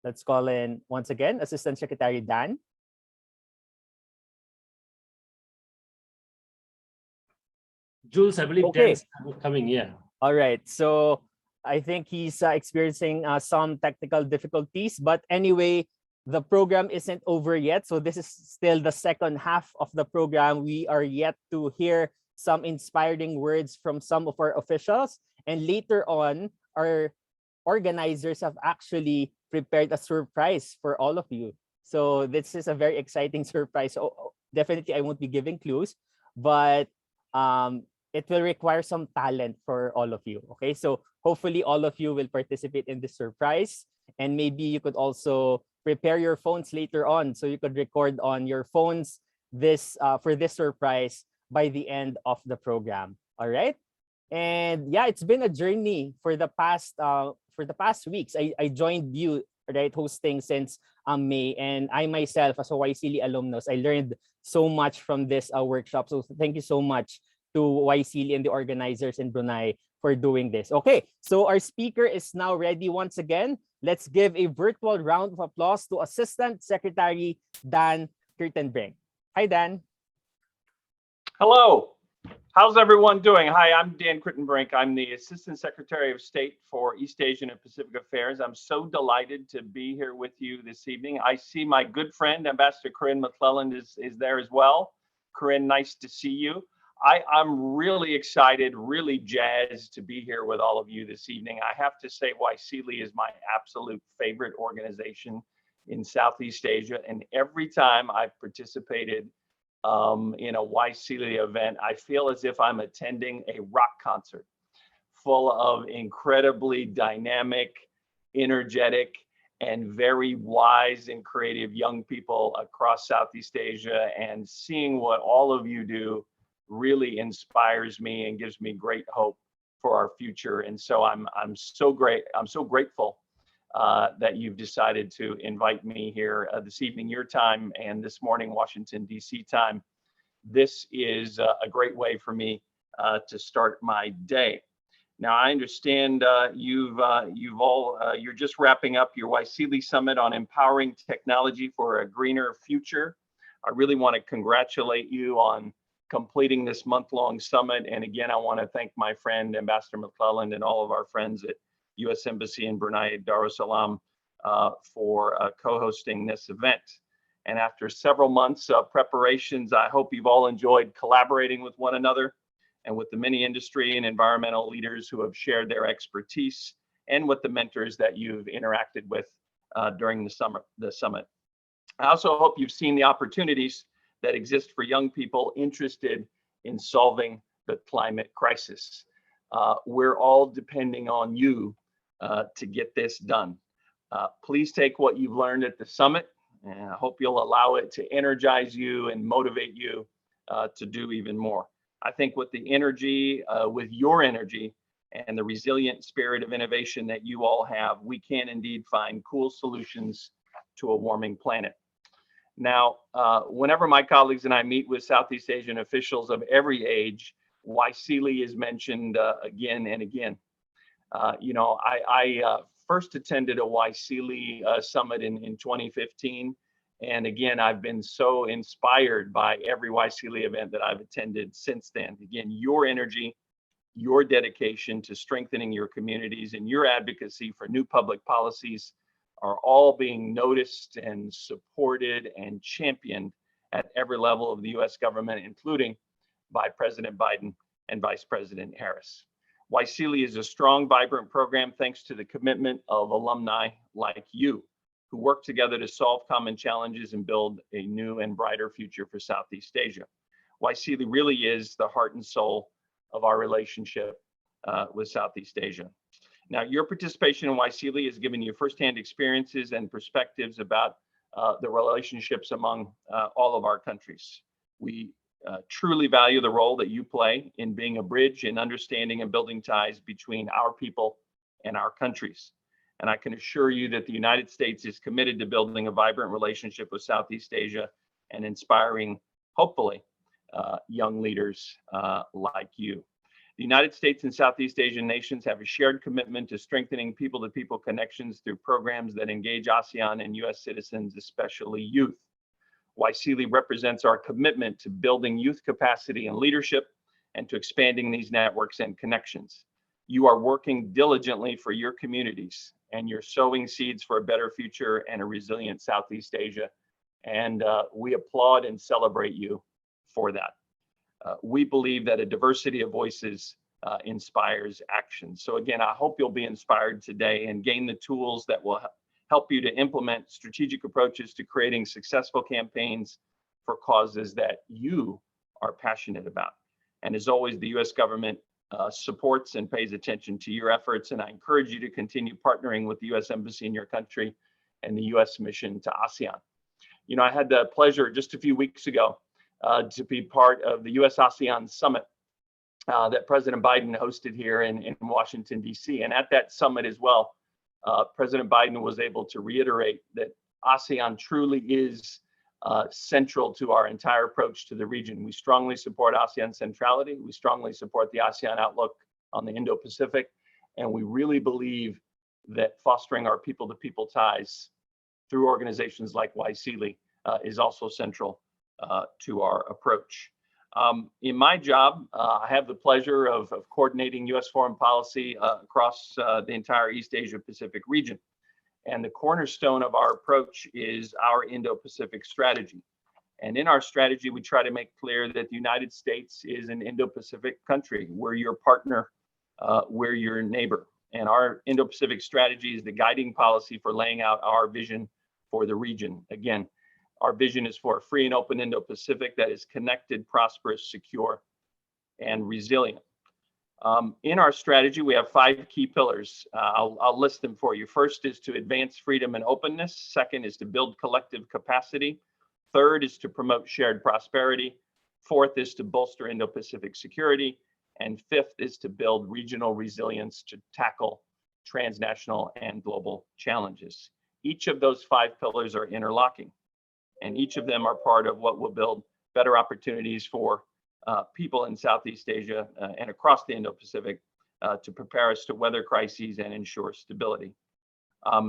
Let's call in once again, Assistant Secretary Dan. Jules, I believe Okay. Dan's coming, yeah. All right, so I think he's experiencing some technical difficulties, but anyway, the program isn't over yet. So this is still the second half of the program. We are yet to hear some inspiring words from some of our officials. And later on, our organizers have actually prepared a surprise for all of you. So this is a very exciting surprise. So definitely I won't be giving clues, but it will require some talent for all of you. Okay, so hopefully all of you will participate in this surprise, and maybe you could also prepare your phones later on so you could record on your phones this for this surprise by the end of the program. All right, and yeah, it's been a journey for the past weeks. I joined you, right, hosting since May, and I myself as a YSEALI alumnus, I learned so much from this workshop. So thank you so much to YSEALI and the organizers in Brunei for doing this. Okay, so our speaker is now ready once again. Let's give a virtual round of applause to Assistant Secretary Dan Crittenbrink. Hi, Dan. Hello. How's everyone doing? Hi, I'm Dan Crittenbrink. I'm the Assistant Secretary of State for East Asian and Pacific Affairs. I'm so delighted to be here with you this evening. I see my good friend, Ambassador Corinne McClelland is there as well. Corinne, nice to see you. I'm really excited, really jazzed to be here with all of you this evening. I have to say YSEALI is my absolute favorite organization in Southeast Asia. And every time I've participated in a YSEALI event, I feel as if I'm attending a rock concert full of incredibly dynamic energetic, and very wise and creative young people across Southeast Asia. And seeing what all of you do really inspires me and gives me great hope for our future. And so I'm so grateful that you've decided to invite me here this evening, your time, and this morning, Washington, D.C. time. This is a great way for me to start my day. Now, I understand you're just wrapping up your YSEALI Summit on empowering technology for a greener future. I really want to congratulate you on completing this month-long summit. And again, I want to thank my friend, Ambassador McClelland, and all of our friends at U.S. Embassy in Brunei Darussalam for co-hosting this event. And after several months of preparations, I hope you've all enjoyed collaborating with one another and with the many industry and environmental leaders who have shared their expertise, and with the mentors that you've interacted with during the summit. I also hope you've seen the opportunities that exist for young people interested in solving the climate crisis. We're all depending on you to get this done. Please take what you've learned at the summit, and I hope you'll allow it to energize you and motivate you to do even more. I think with the energy, with your energy and the resilient spirit of innovation that you all have, we can indeed find cool solutions to a warming planet. Now, whenever my colleagues and I meet with Southeast Asian officials of every age, YSEALI is mentioned again and again. I first attended a YSEALI summit in 2015. And again, I've been so inspired by every YSEALI event that I've attended since then. Again, your energy, your dedication to strengthening your communities, and your advocacy for new public policies are all being noticed and supported and championed at every level of the US government, including by President Biden and Vice President Harris. YSEALI is a strong, vibrant program thanks to the commitment of alumni like you, who work together to solve common challenges and build a new and brighter future for Southeast Asia. YSEALI really is the heart and soul of our relationship with Southeast Asia. Now, your participation in YSEALI has given you firsthand experiences and perspectives about the relationships among all of our countries. We truly value the role that you play in being a bridge in understanding and building ties between our people and our countries. And I can assure you that the United States is committed to building a vibrant relationship with Southeast Asia and inspiring, hopefully, young leaders like you. The United States and Southeast Asian nations have a shared commitment to strengthening people-to-people connections through programs that engage ASEAN and US citizens, especially youth. YSEALI represents our commitment to building youth capacity and leadership, and to expanding these networks and connections. You are working diligently for your communities, and you're sowing seeds for a better future and a resilient Southeast Asia. And we applaud and celebrate you for that. We believe that a diversity of voices inspires action. So again, I hope you'll be inspired today and gain the tools that will help you to implement strategic approaches to creating successful campaigns for causes that you are passionate about. And as always, the US government supports and pays attention to your efforts, and I encourage you to continue partnering with the US Embassy in your country and the US mission to ASEAN. You know, I had the pleasure just a few weeks ago to be part of the US ASEAN Summit that President Biden hosted here in Washington, D.C. And at that summit as well, President Biden was able to reiterate that ASEAN truly is central to our entire approach to the region. We strongly support ASEAN centrality. We strongly support the ASEAN outlook on the Indo-Pacific. And we really believe that fostering our people-to-people ties through organizations like YSEALI is also central to our approach. In my job, I have the pleasure of coordinating U.S. foreign policy across the entire East Asia Pacific region. And the cornerstone of our approach is our Indo-Pacific strategy. And in our strategy, we try to make clear that the United States is an Indo-Pacific country. We're your partner, we're your neighbor. And our Indo-Pacific strategy is the guiding policy for laying out our vision for the region. Again, our vision is for a free and open Indo-Pacific that is connected, prosperous, secure, and resilient. In our strategy, we have 5 key pillars. I'll list them for you. First is to advance freedom and openness. Second is to build collective capacity. Third is to promote shared prosperity. Fourth is to bolster Indo-Pacific security. And fifth is to build regional resilience to tackle transnational and global challenges. Each of those 5 pillars are interlocking, and each of them are part of what will build better opportunities for people in Southeast Asia and across the Indo-Pacific to prepare us to weather crises and ensure stability.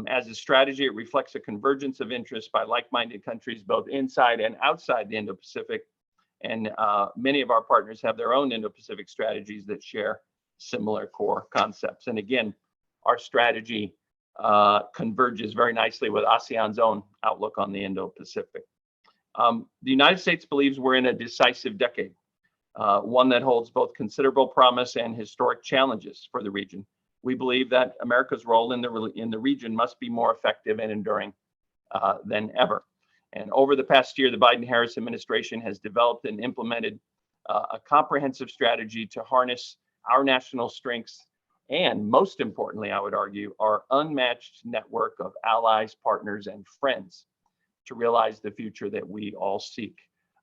As a strategy, it reflects a convergence of interests by like-minded countries, both inside and outside the Indo-Pacific. And many of our partners have their own Indo-Pacific strategies that share similar core concepts. And again, our strategy converges very nicely with ASEAN's own outlook on the Indo-Pacific. The United States believes we're in a decisive decade, one that holds both considerable promise and historic challenges for the region. We believe that America's role in the region must be more effective and enduring than ever. And over the past year, the Biden-Harris administration has developed and implemented a comprehensive strategy to harness our national strengths and, most importantly, I would argue, our unmatched network of allies, partners, and friends to realize the future that we all seek.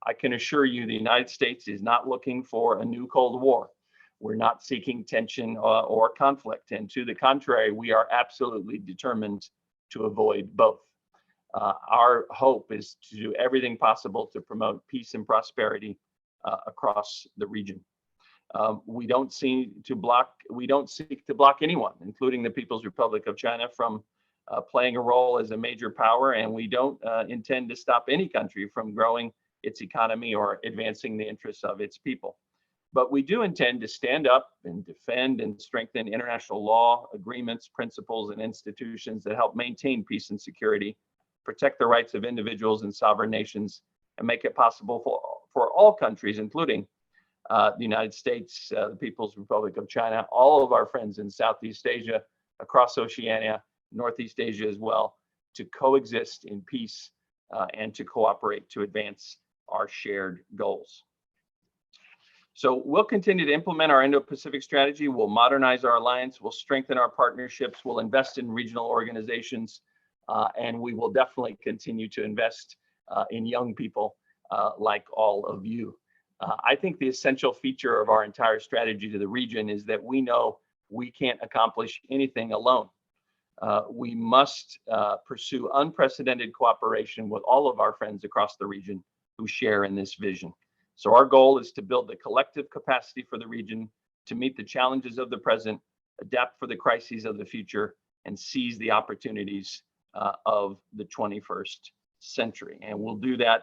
I can assure you the United States is not looking for a new Cold War. We're not seeking tension or conflict. And to the contrary, we are absolutely determined to avoid both. Our hope is to do everything possible to promote peace and prosperity across the region. We don't seek to block anyone, including the People's Republic of China, from playing a role as a major power, and we don't intend to stop any country from growing its economy or advancing the interests of its people. But we do intend to stand up and defend and strengthen international law, agreements, principles, and institutions that help maintain peace and security, protect the rights of individuals and sovereign nations, and make it possible for all countries, including the United States, the People's Republic of China, all of our friends in Southeast Asia, across Oceania, Northeast Asia as well, to coexist in peace and to cooperate to advance our shared goals. So we'll continue to implement our Indo-Pacific strategy. We'll modernize our alliance. We'll strengthen our partnerships. We'll invest in regional organizations. And we will definitely continue to invest in young people like all of you. I think the essential feature of our entire strategy to the region is that we know we can't accomplish anything alone. We must pursue unprecedented cooperation with all of our friends across the region who share in this vision. So our goal is to build the collective capacity for the region to meet the challenges of the present, adapt for the crises of the future, and seize the opportunities of the 21st century. And we'll do that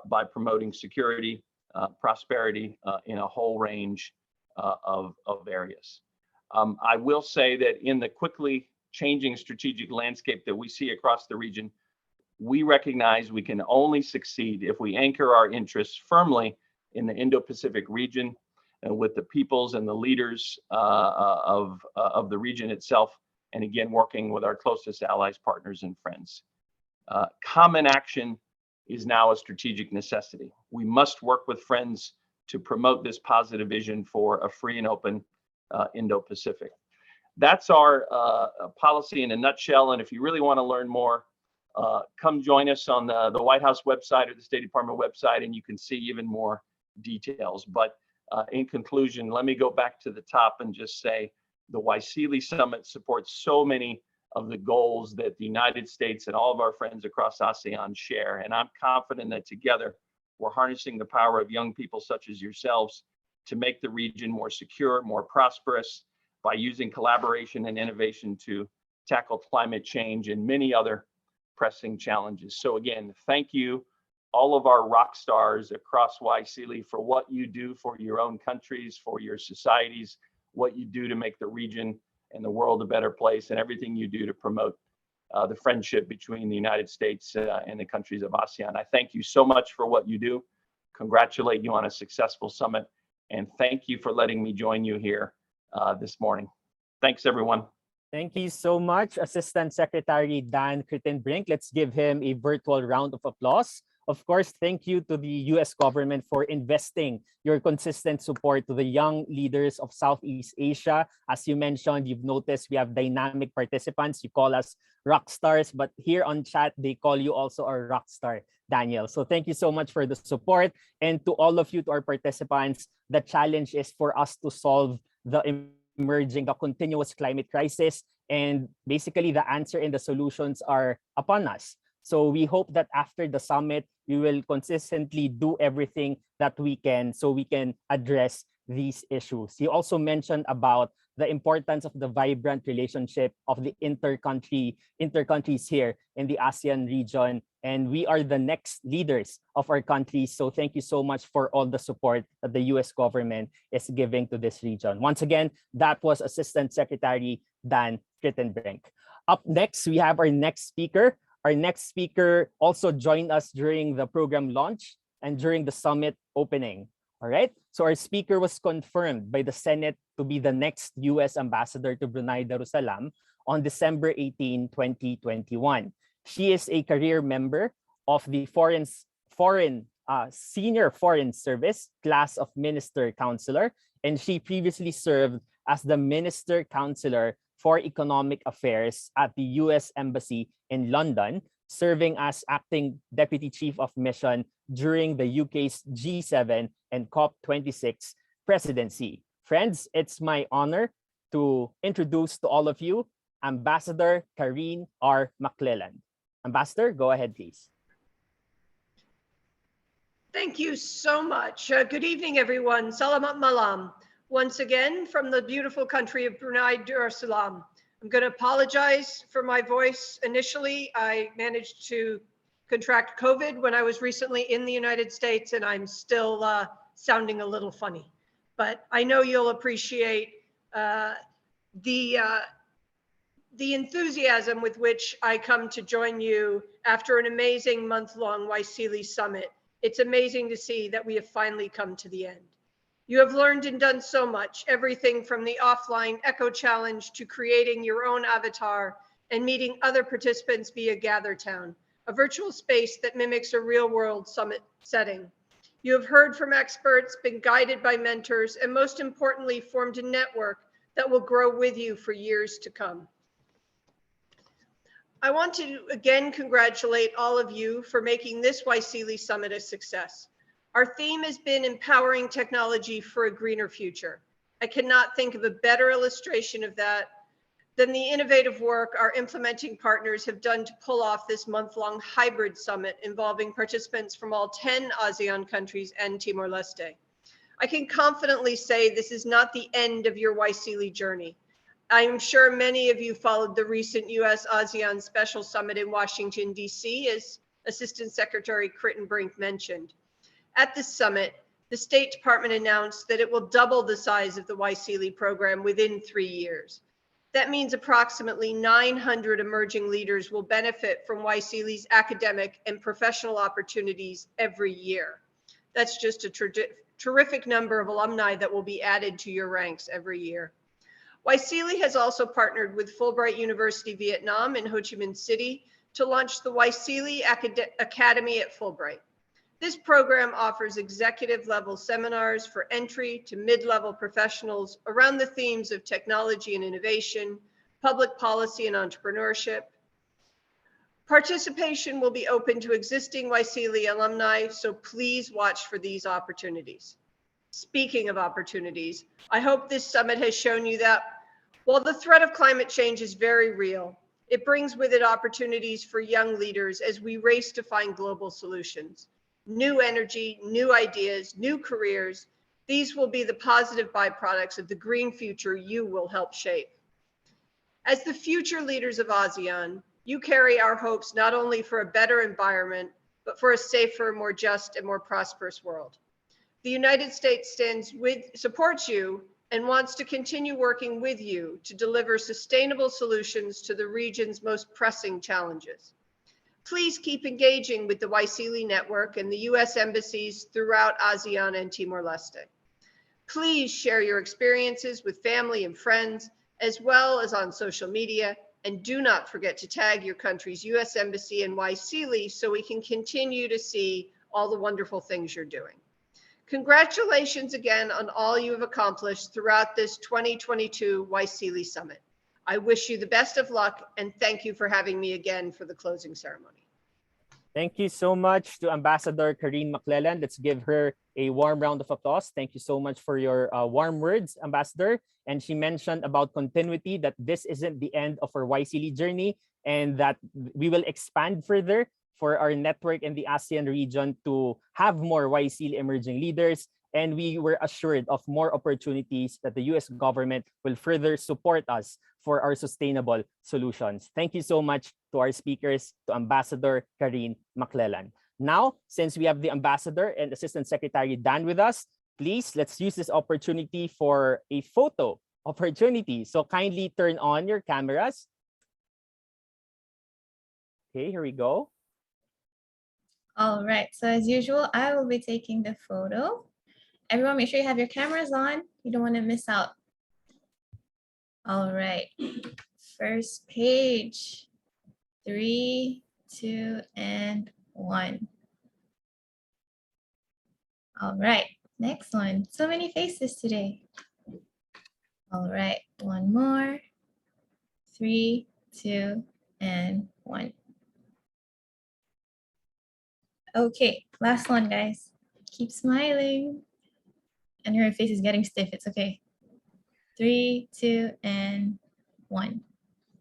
by promoting security, prosperity in a whole range of areas. I will say that in the quickly changing strategic landscape that we see across the region, we recognize we can only succeed if we anchor our interests firmly in the Indo-Pacific region and with the peoples and the leaders of the region itself, and again, working with our closest allies, partners, and friends. Common action is now a strategic necessity. We must work with friends to promote this positive vision for a free and open Indo-Pacific. That's our policy in a nutshell. And if you really want to learn more, come join us on the White House website or the State Department website, and you can see even more details. But in conclusion, let me go back to the top and just say the YSEALI Summit supports so many of the goals that the United States and all of our friends across ASEAN share. And I'm confident that together we're harnessing the power of young people such as yourselves to make the region more secure, more prosperous by using collaboration and innovation to tackle climate change and many other pressing challenges. So again, thank you, all of our rock stars across YSEALI, for what you do for your own countries, for your societies, what you do to make the region and the world a better place, and everything you do to promote the friendship between the United States and the countries of ASEAN. I thank you so much for what you do, congratulate you on a successful summit, and thank you for letting me join you here this morning. Thanks, everyone. Thank you so much, Assistant Secretary Dan Crittenbrink. Let's give him a virtual round of applause. Of course, thank you to the US government for investing your consistent support to the young leaders of Southeast Asia. As you mentioned, you've noticed we have dynamic participants. You call us rock stars, but here on chat, they call you also a rock star, Daniel. So thank you so much for the support. And to all of you, to our participants, the challenge is for us to solve the continuous climate crisis. And basically the answer and the solutions are upon us. So we hope that after the summit, we will consistently do everything that we can so we can address these issues. You also mentioned about the importance of the vibrant relationship of the inter-countries here in the ASEAN region. And we are the next leaders of our countries. So thank you so much for all the support that the US government is giving to this region. Once again, that was Assistant Secretary Dan Crittenbrink. Up next, we have our next speaker. Our next speaker also joined us during the program launch and during the summit opening. All right, so our speaker was confirmed by the Senate to be the next US ambassador to Brunei Darussalam on December 18, 2021. She is a career member of the Senior Foreign Service class of Minister Counselor, and she previously served as the Minister Counselor for Economic Affairs at the US Embassy in London, serving as acting Deputy Chief of Mission during the UK's G7 and COP26 presidency. Friends, it's my honor to introduce to all of you Ambassador Karine R. McClellan. Ambassador, go ahead, please. Thank you so much. Good evening, everyone. Salamat malam. Once again, from the beautiful country of Brunei Darussalam. I'm going to apologize for my voice. Initially, I managed to contract COVID when I was recently in the United States, and I'm still sounding a little funny. But I know you'll appreciate the enthusiasm with which I come to join you after an amazing month-long YSEALI summit. It's amazing to see that we have finally come to the end. You have learned and done so much, everything from the offline Echo Challenge to creating your own avatar and meeting other participants via GatherTown, a virtual space that mimics a real-world summit setting. You have heard from experts, been guided by mentors, and most importantly, formed a network that will grow with you for years to come. I want to again congratulate all of you for making this YSEALI Summit a success. Our theme has been empowering technology for a greener future. I cannot think of a better illustration of that than the innovative work our implementing partners have done to pull off this month-long hybrid summit involving participants from all 10 ASEAN countries and Timor-Leste. I can confidently say this is not the end of your YSEALI journey. I am sure many of you followed the recent US-ASEAN Special Summit in Washington, D.C., as Assistant Secretary Crittenbrink mentioned. At this summit, the State Department announced that it will double the size of the YSEALI program within 3 years. That means approximately 900 emerging leaders will benefit from YSEALI's academic and professional opportunities every year. That's just a terrific number of alumni that will be added to your ranks every year. YSEALI has also partnered with Fulbright University Vietnam in Ho Chi Minh City to launch the YSEALI Academy at Fulbright. This program offers executive-level seminars for entry to mid-level professionals around the themes of technology and innovation, public policy and entrepreneurship. Participation will be open to existing YSEALI alumni, so please watch for these opportunities. Speaking of opportunities, I hope this summit has shown you that while the threat of climate change is very real, it brings with it opportunities for young leaders as we race to find global solutions. New energy, new ideas, new careers, these will be the positive byproducts of the green future you will help shape. As the future leaders of ASEAN, you carry our hopes not only for a better environment, but for a safer, more just, and more prosperous world. The United States supports you and wants to continue working with you to deliver sustainable solutions to the region's most pressing challenges. Please keep engaging with the YSEALI network and the US embassies throughout ASEAN and Timor-Leste. Please share your experiences with family and friends, as well as on social media, And do not forget to tag your country's U.S. Embassy in YSEALI so we can continue to see all the wonderful things you're doing. Congratulations again on all you have accomplished throughout this 2022 YSEALI Summit. I wish you the best of luck and thank you for having me again for the closing ceremony. Thank you so much to Ambassador Karine McClelland. Let's give her a warm round of applause. Thank you so much for your warm words, Ambassador. And she mentioned about continuity, that this isn't the end of our YSEALI journey and that we will expand further for our network in the ASEAN region to have more YSEALI emerging leaders. And we were assured of more opportunities that the US government will further support us for our sustainable solutions. Thank you so much to our speakers, to Ambassador Karine McClelland. Now, since we have the Ambassador and Assistant Secretary Dan with us, please, let's use this opportunity for a photo opportunity. So kindly turn on your cameras. Okay, here we go. All right, so as usual, I will be taking the photo. Everyone, make sure you have your cameras on. You don't want to miss out. All right, first page, 3, 2, and 1. All right, next one. So many faces today. All right, one more. 3, 2, and 1. Okay, last one, guys. Keep smiling. And her face is getting stiff. It's okay. 3, 2, and 1.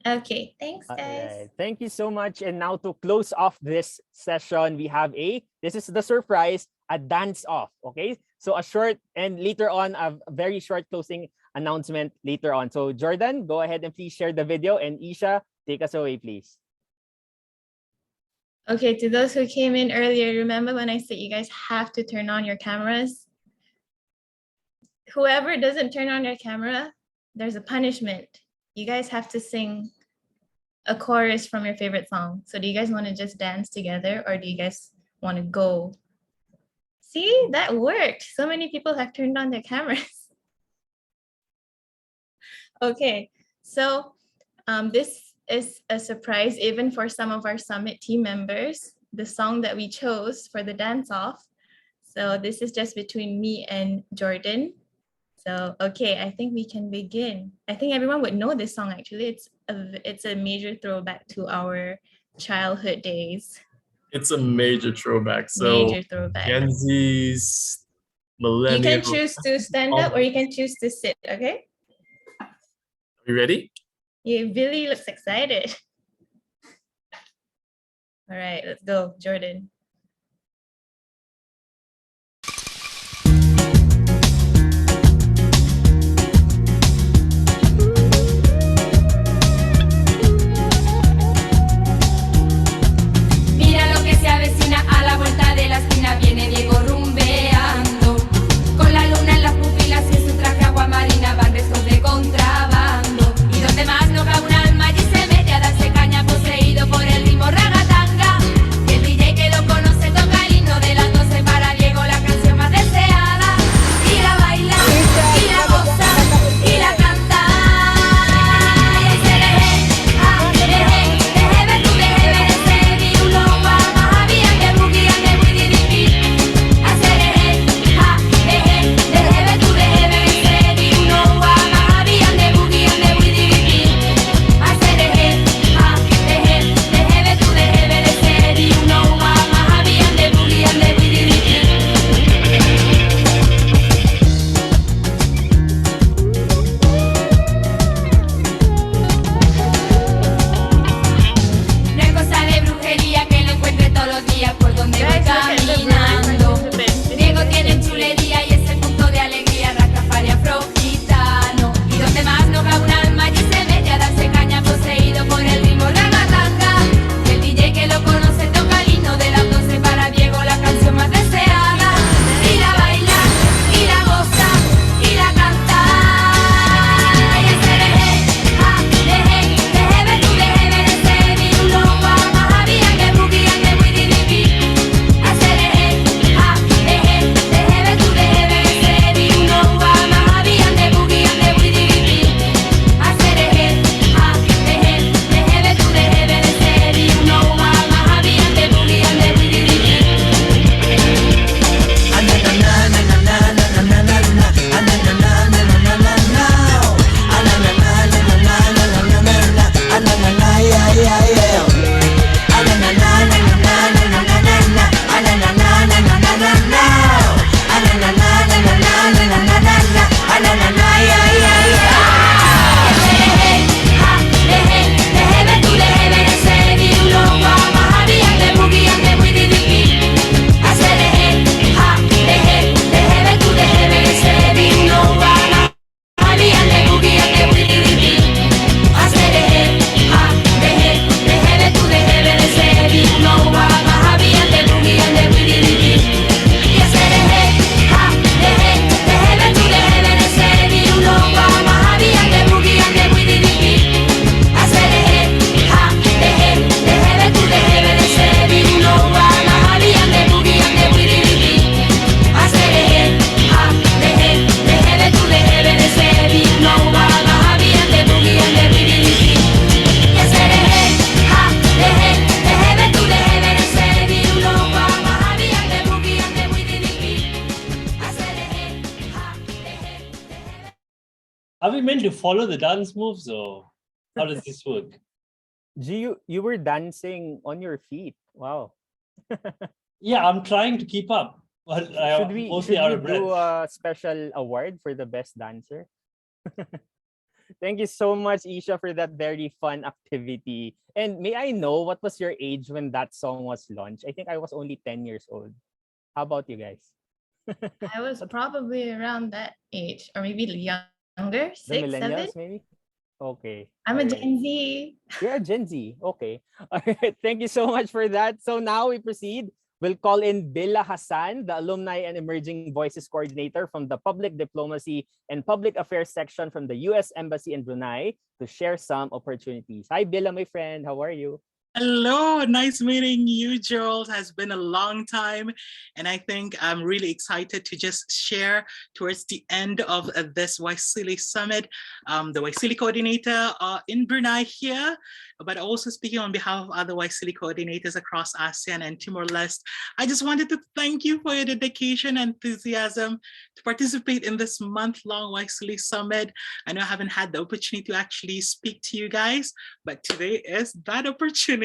Okay, thanks, guys. Right. Thank you so much. And now to close off this session, we have this is the surprise, a dance off. Okay, so a short and later on, a very short closing announcement later on. So Jordan, go ahead and please share the video. And Isha, take us away, please. Okay, to those who came in earlier, remember when I said you guys have to turn on your cameras? Whoever doesn't turn on their camera, there's a punishment. You guys have to sing a chorus from your favorite song. So do you guys want to just dance together or do you guys want to go? See, that worked. So many people have turned on their cameras. Okay, so this is a surprise even for some of our summit team members, the song that we chose for the dance off. So this is just between me and Jordan. So, okay, I think we can begin. I think everyone would know this song actually. It's a major throwback to our childhood days. It's a major throwback. So Major throwback. Gen Z's, millennials. You can choose to stand up or you can choose to sit, okay? Are you ready? Yeah, Billy looks excited. All right, let's go, Jordan. Mira lo que se avecina a la vuelta de la esquina, viene Diego rumbeando, con la luna en las pupilas y en su traje agua marina van restos de contrabando. Y donde más no cabe un alma allí se mete a darse caña poseído por el ritmo ragatanga. Y el DJ quedó con we meant to follow the dance moves, or how does this work? G, you were dancing on your feet. Wow. Yeah, I'm trying to keep up, but Should we mostly out of do breath. a special award for the best dancer? Thank you so much, Isha, for that very fun activity. And may I know what was your age when that song was launched? I think I was only 10 years old. How about you guys? I was probably around that age, or maybe younger, The 6, 7. millennials, maybe? Okay. I'm a All right. Gen Z. You're a Gen Z. Okay. All right. Thank you so much for that. So now we proceed. We'll call in Bila Hassan, the Alumni and Emerging Voices Coordinator from the Public Diplomacy and Public Affairs section from the U.S. Embassy in Brunei, to share some opportunities. Hi, Bila, my friend. How are you? Hello, nice meeting you, Joel. It has been a long time, and I think I'm really excited to just share towards the end of this YSEALI Summit, the YSEALI coordinator in Brunei here, but also speaking on behalf of other YSEALI coordinators across ASEAN and Timor-Leste. I just wanted to thank you for your dedication and enthusiasm to participate in this month-long YSEALI Summit. I know I haven't had the opportunity to actually speak to you guys, but today is that opportunity.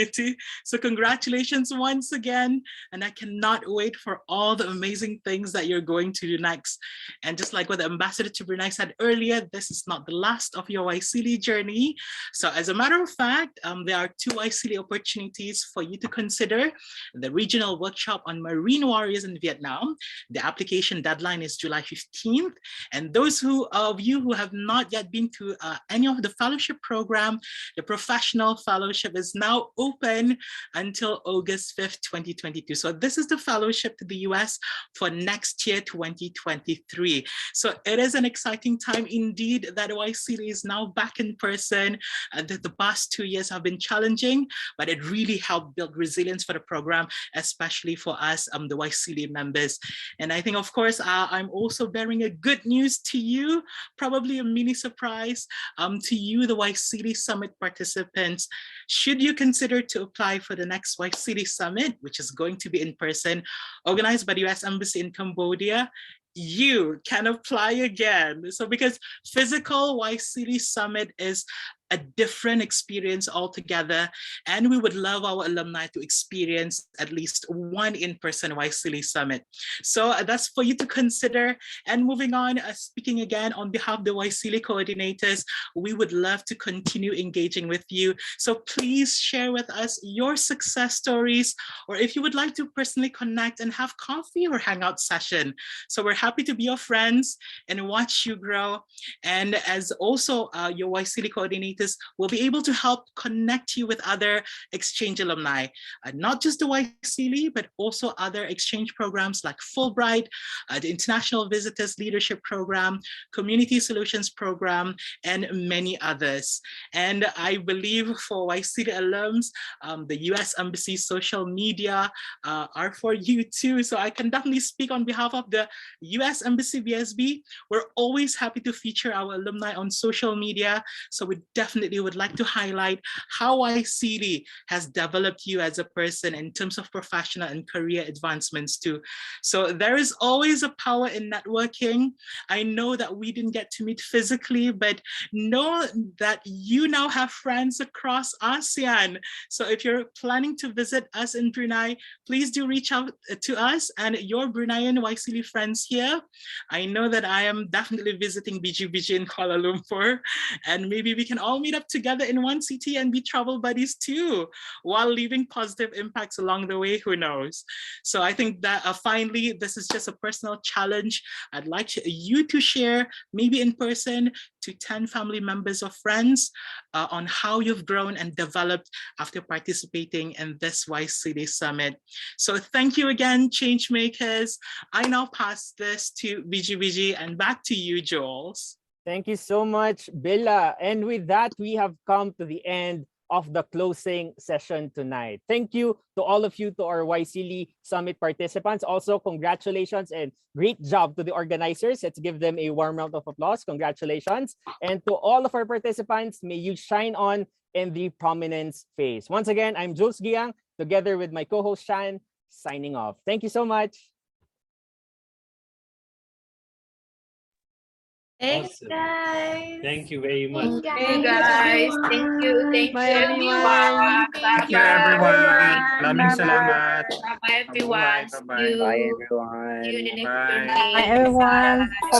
So congratulations once again, and I cannot wait for all the amazing things that you're going to do next. And just like what the ambassador to Brunei said earlier, this is not the last of your YSEALI journey. So as a matter of fact, there are 2 YSEALI opportunities for you to consider. The regional workshop on marine warriors in Vietnam. The application deadline is July 15th. And those of you who have not yet been to any of the fellowship program, the professional fellowship is now open until August 5th, 2022. So this is the fellowship to the US for next year, 2023. So it is an exciting time indeed that YSEALI is now back in person. The past 2 years have been challenging, but it really helped build resilience for the program, especially for us, the YSEALI members. And I think, of course, I'm also bearing a good news to you, probably a mini surprise to you, the YSEALI Summit participants. Should you consider to apply for the next YSEALI Summit, which is going to be in person, organized by the US Embassy in Cambodia, you can apply again. So because physical YSEALI Summit is a different experience altogether, and we would love our alumni to experience at least one in-person YSEALI Summit. So that's for you to consider. And moving on, speaking again on behalf of the YSEALI coordinators, we would love to continue engaging with you. So please share with us your success stories, or if you would like to personally connect and have coffee or hangout session. So we're happy to be your friends and watch you grow. And as also your YSEALI coordinators will be able to help connect you with other exchange alumni, not just the YSEALI, but also other exchange programs like Fulbright, the International Visitors Leadership Program, Community Solutions Program, and many others. And I believe for YSEALI alums, the US Embassy social media are for you too. So I can definitely speak on behalf of the US Embassy BSB. We're always happy to feature our alumni on social media. So we definitely would like to highlight how YSEALI has developed you as a person in terms of professional and career advancements too. So there is always a power in networking. I know that we didn't get to meet physically, but know that you now have friends across ASEAN. So if you're planning to visit us in Brunei, please do reach out to us and your Bruneian YSEALI friends here. I know that I am definitely visiting Biji-biji in Kuala Lumpur, and maybe we can all meet up together in one city and be travel buddies too, while leaving positive impacts along the way, who knows. So I think that finally, this is just a personal challenge. I'd like you to share, maybe in person, to 10 family members or friends on how you've grown and developed after participating in this YSEALI Summit. So thank you again, change makers. I now pass this to Biji-biji and back to you, Jules. Thank you so much, Billa. And with that, we have come to the end of the closing session tonight. Thank you to all of you, to our YSEALI Summit participants. Also, congratulations and great job to the organizers. Let's give them a warm round of applause. Congratulations. And to all of our participants, may you shine on in the prominence phase. Once again, I'm Jules Giang, together with my co-host Shan, signing off. Thank you so much. Thanks, Awesome. guys. Thank you very much. Hey guys, thank you, thank Bye, you everyone. Bye you, everyone. Maraming bye. salamat. Bye everyone. Bye-bye. See you. Bye See you everyone. in the next Bye. journey. Bye, everyone. Bye.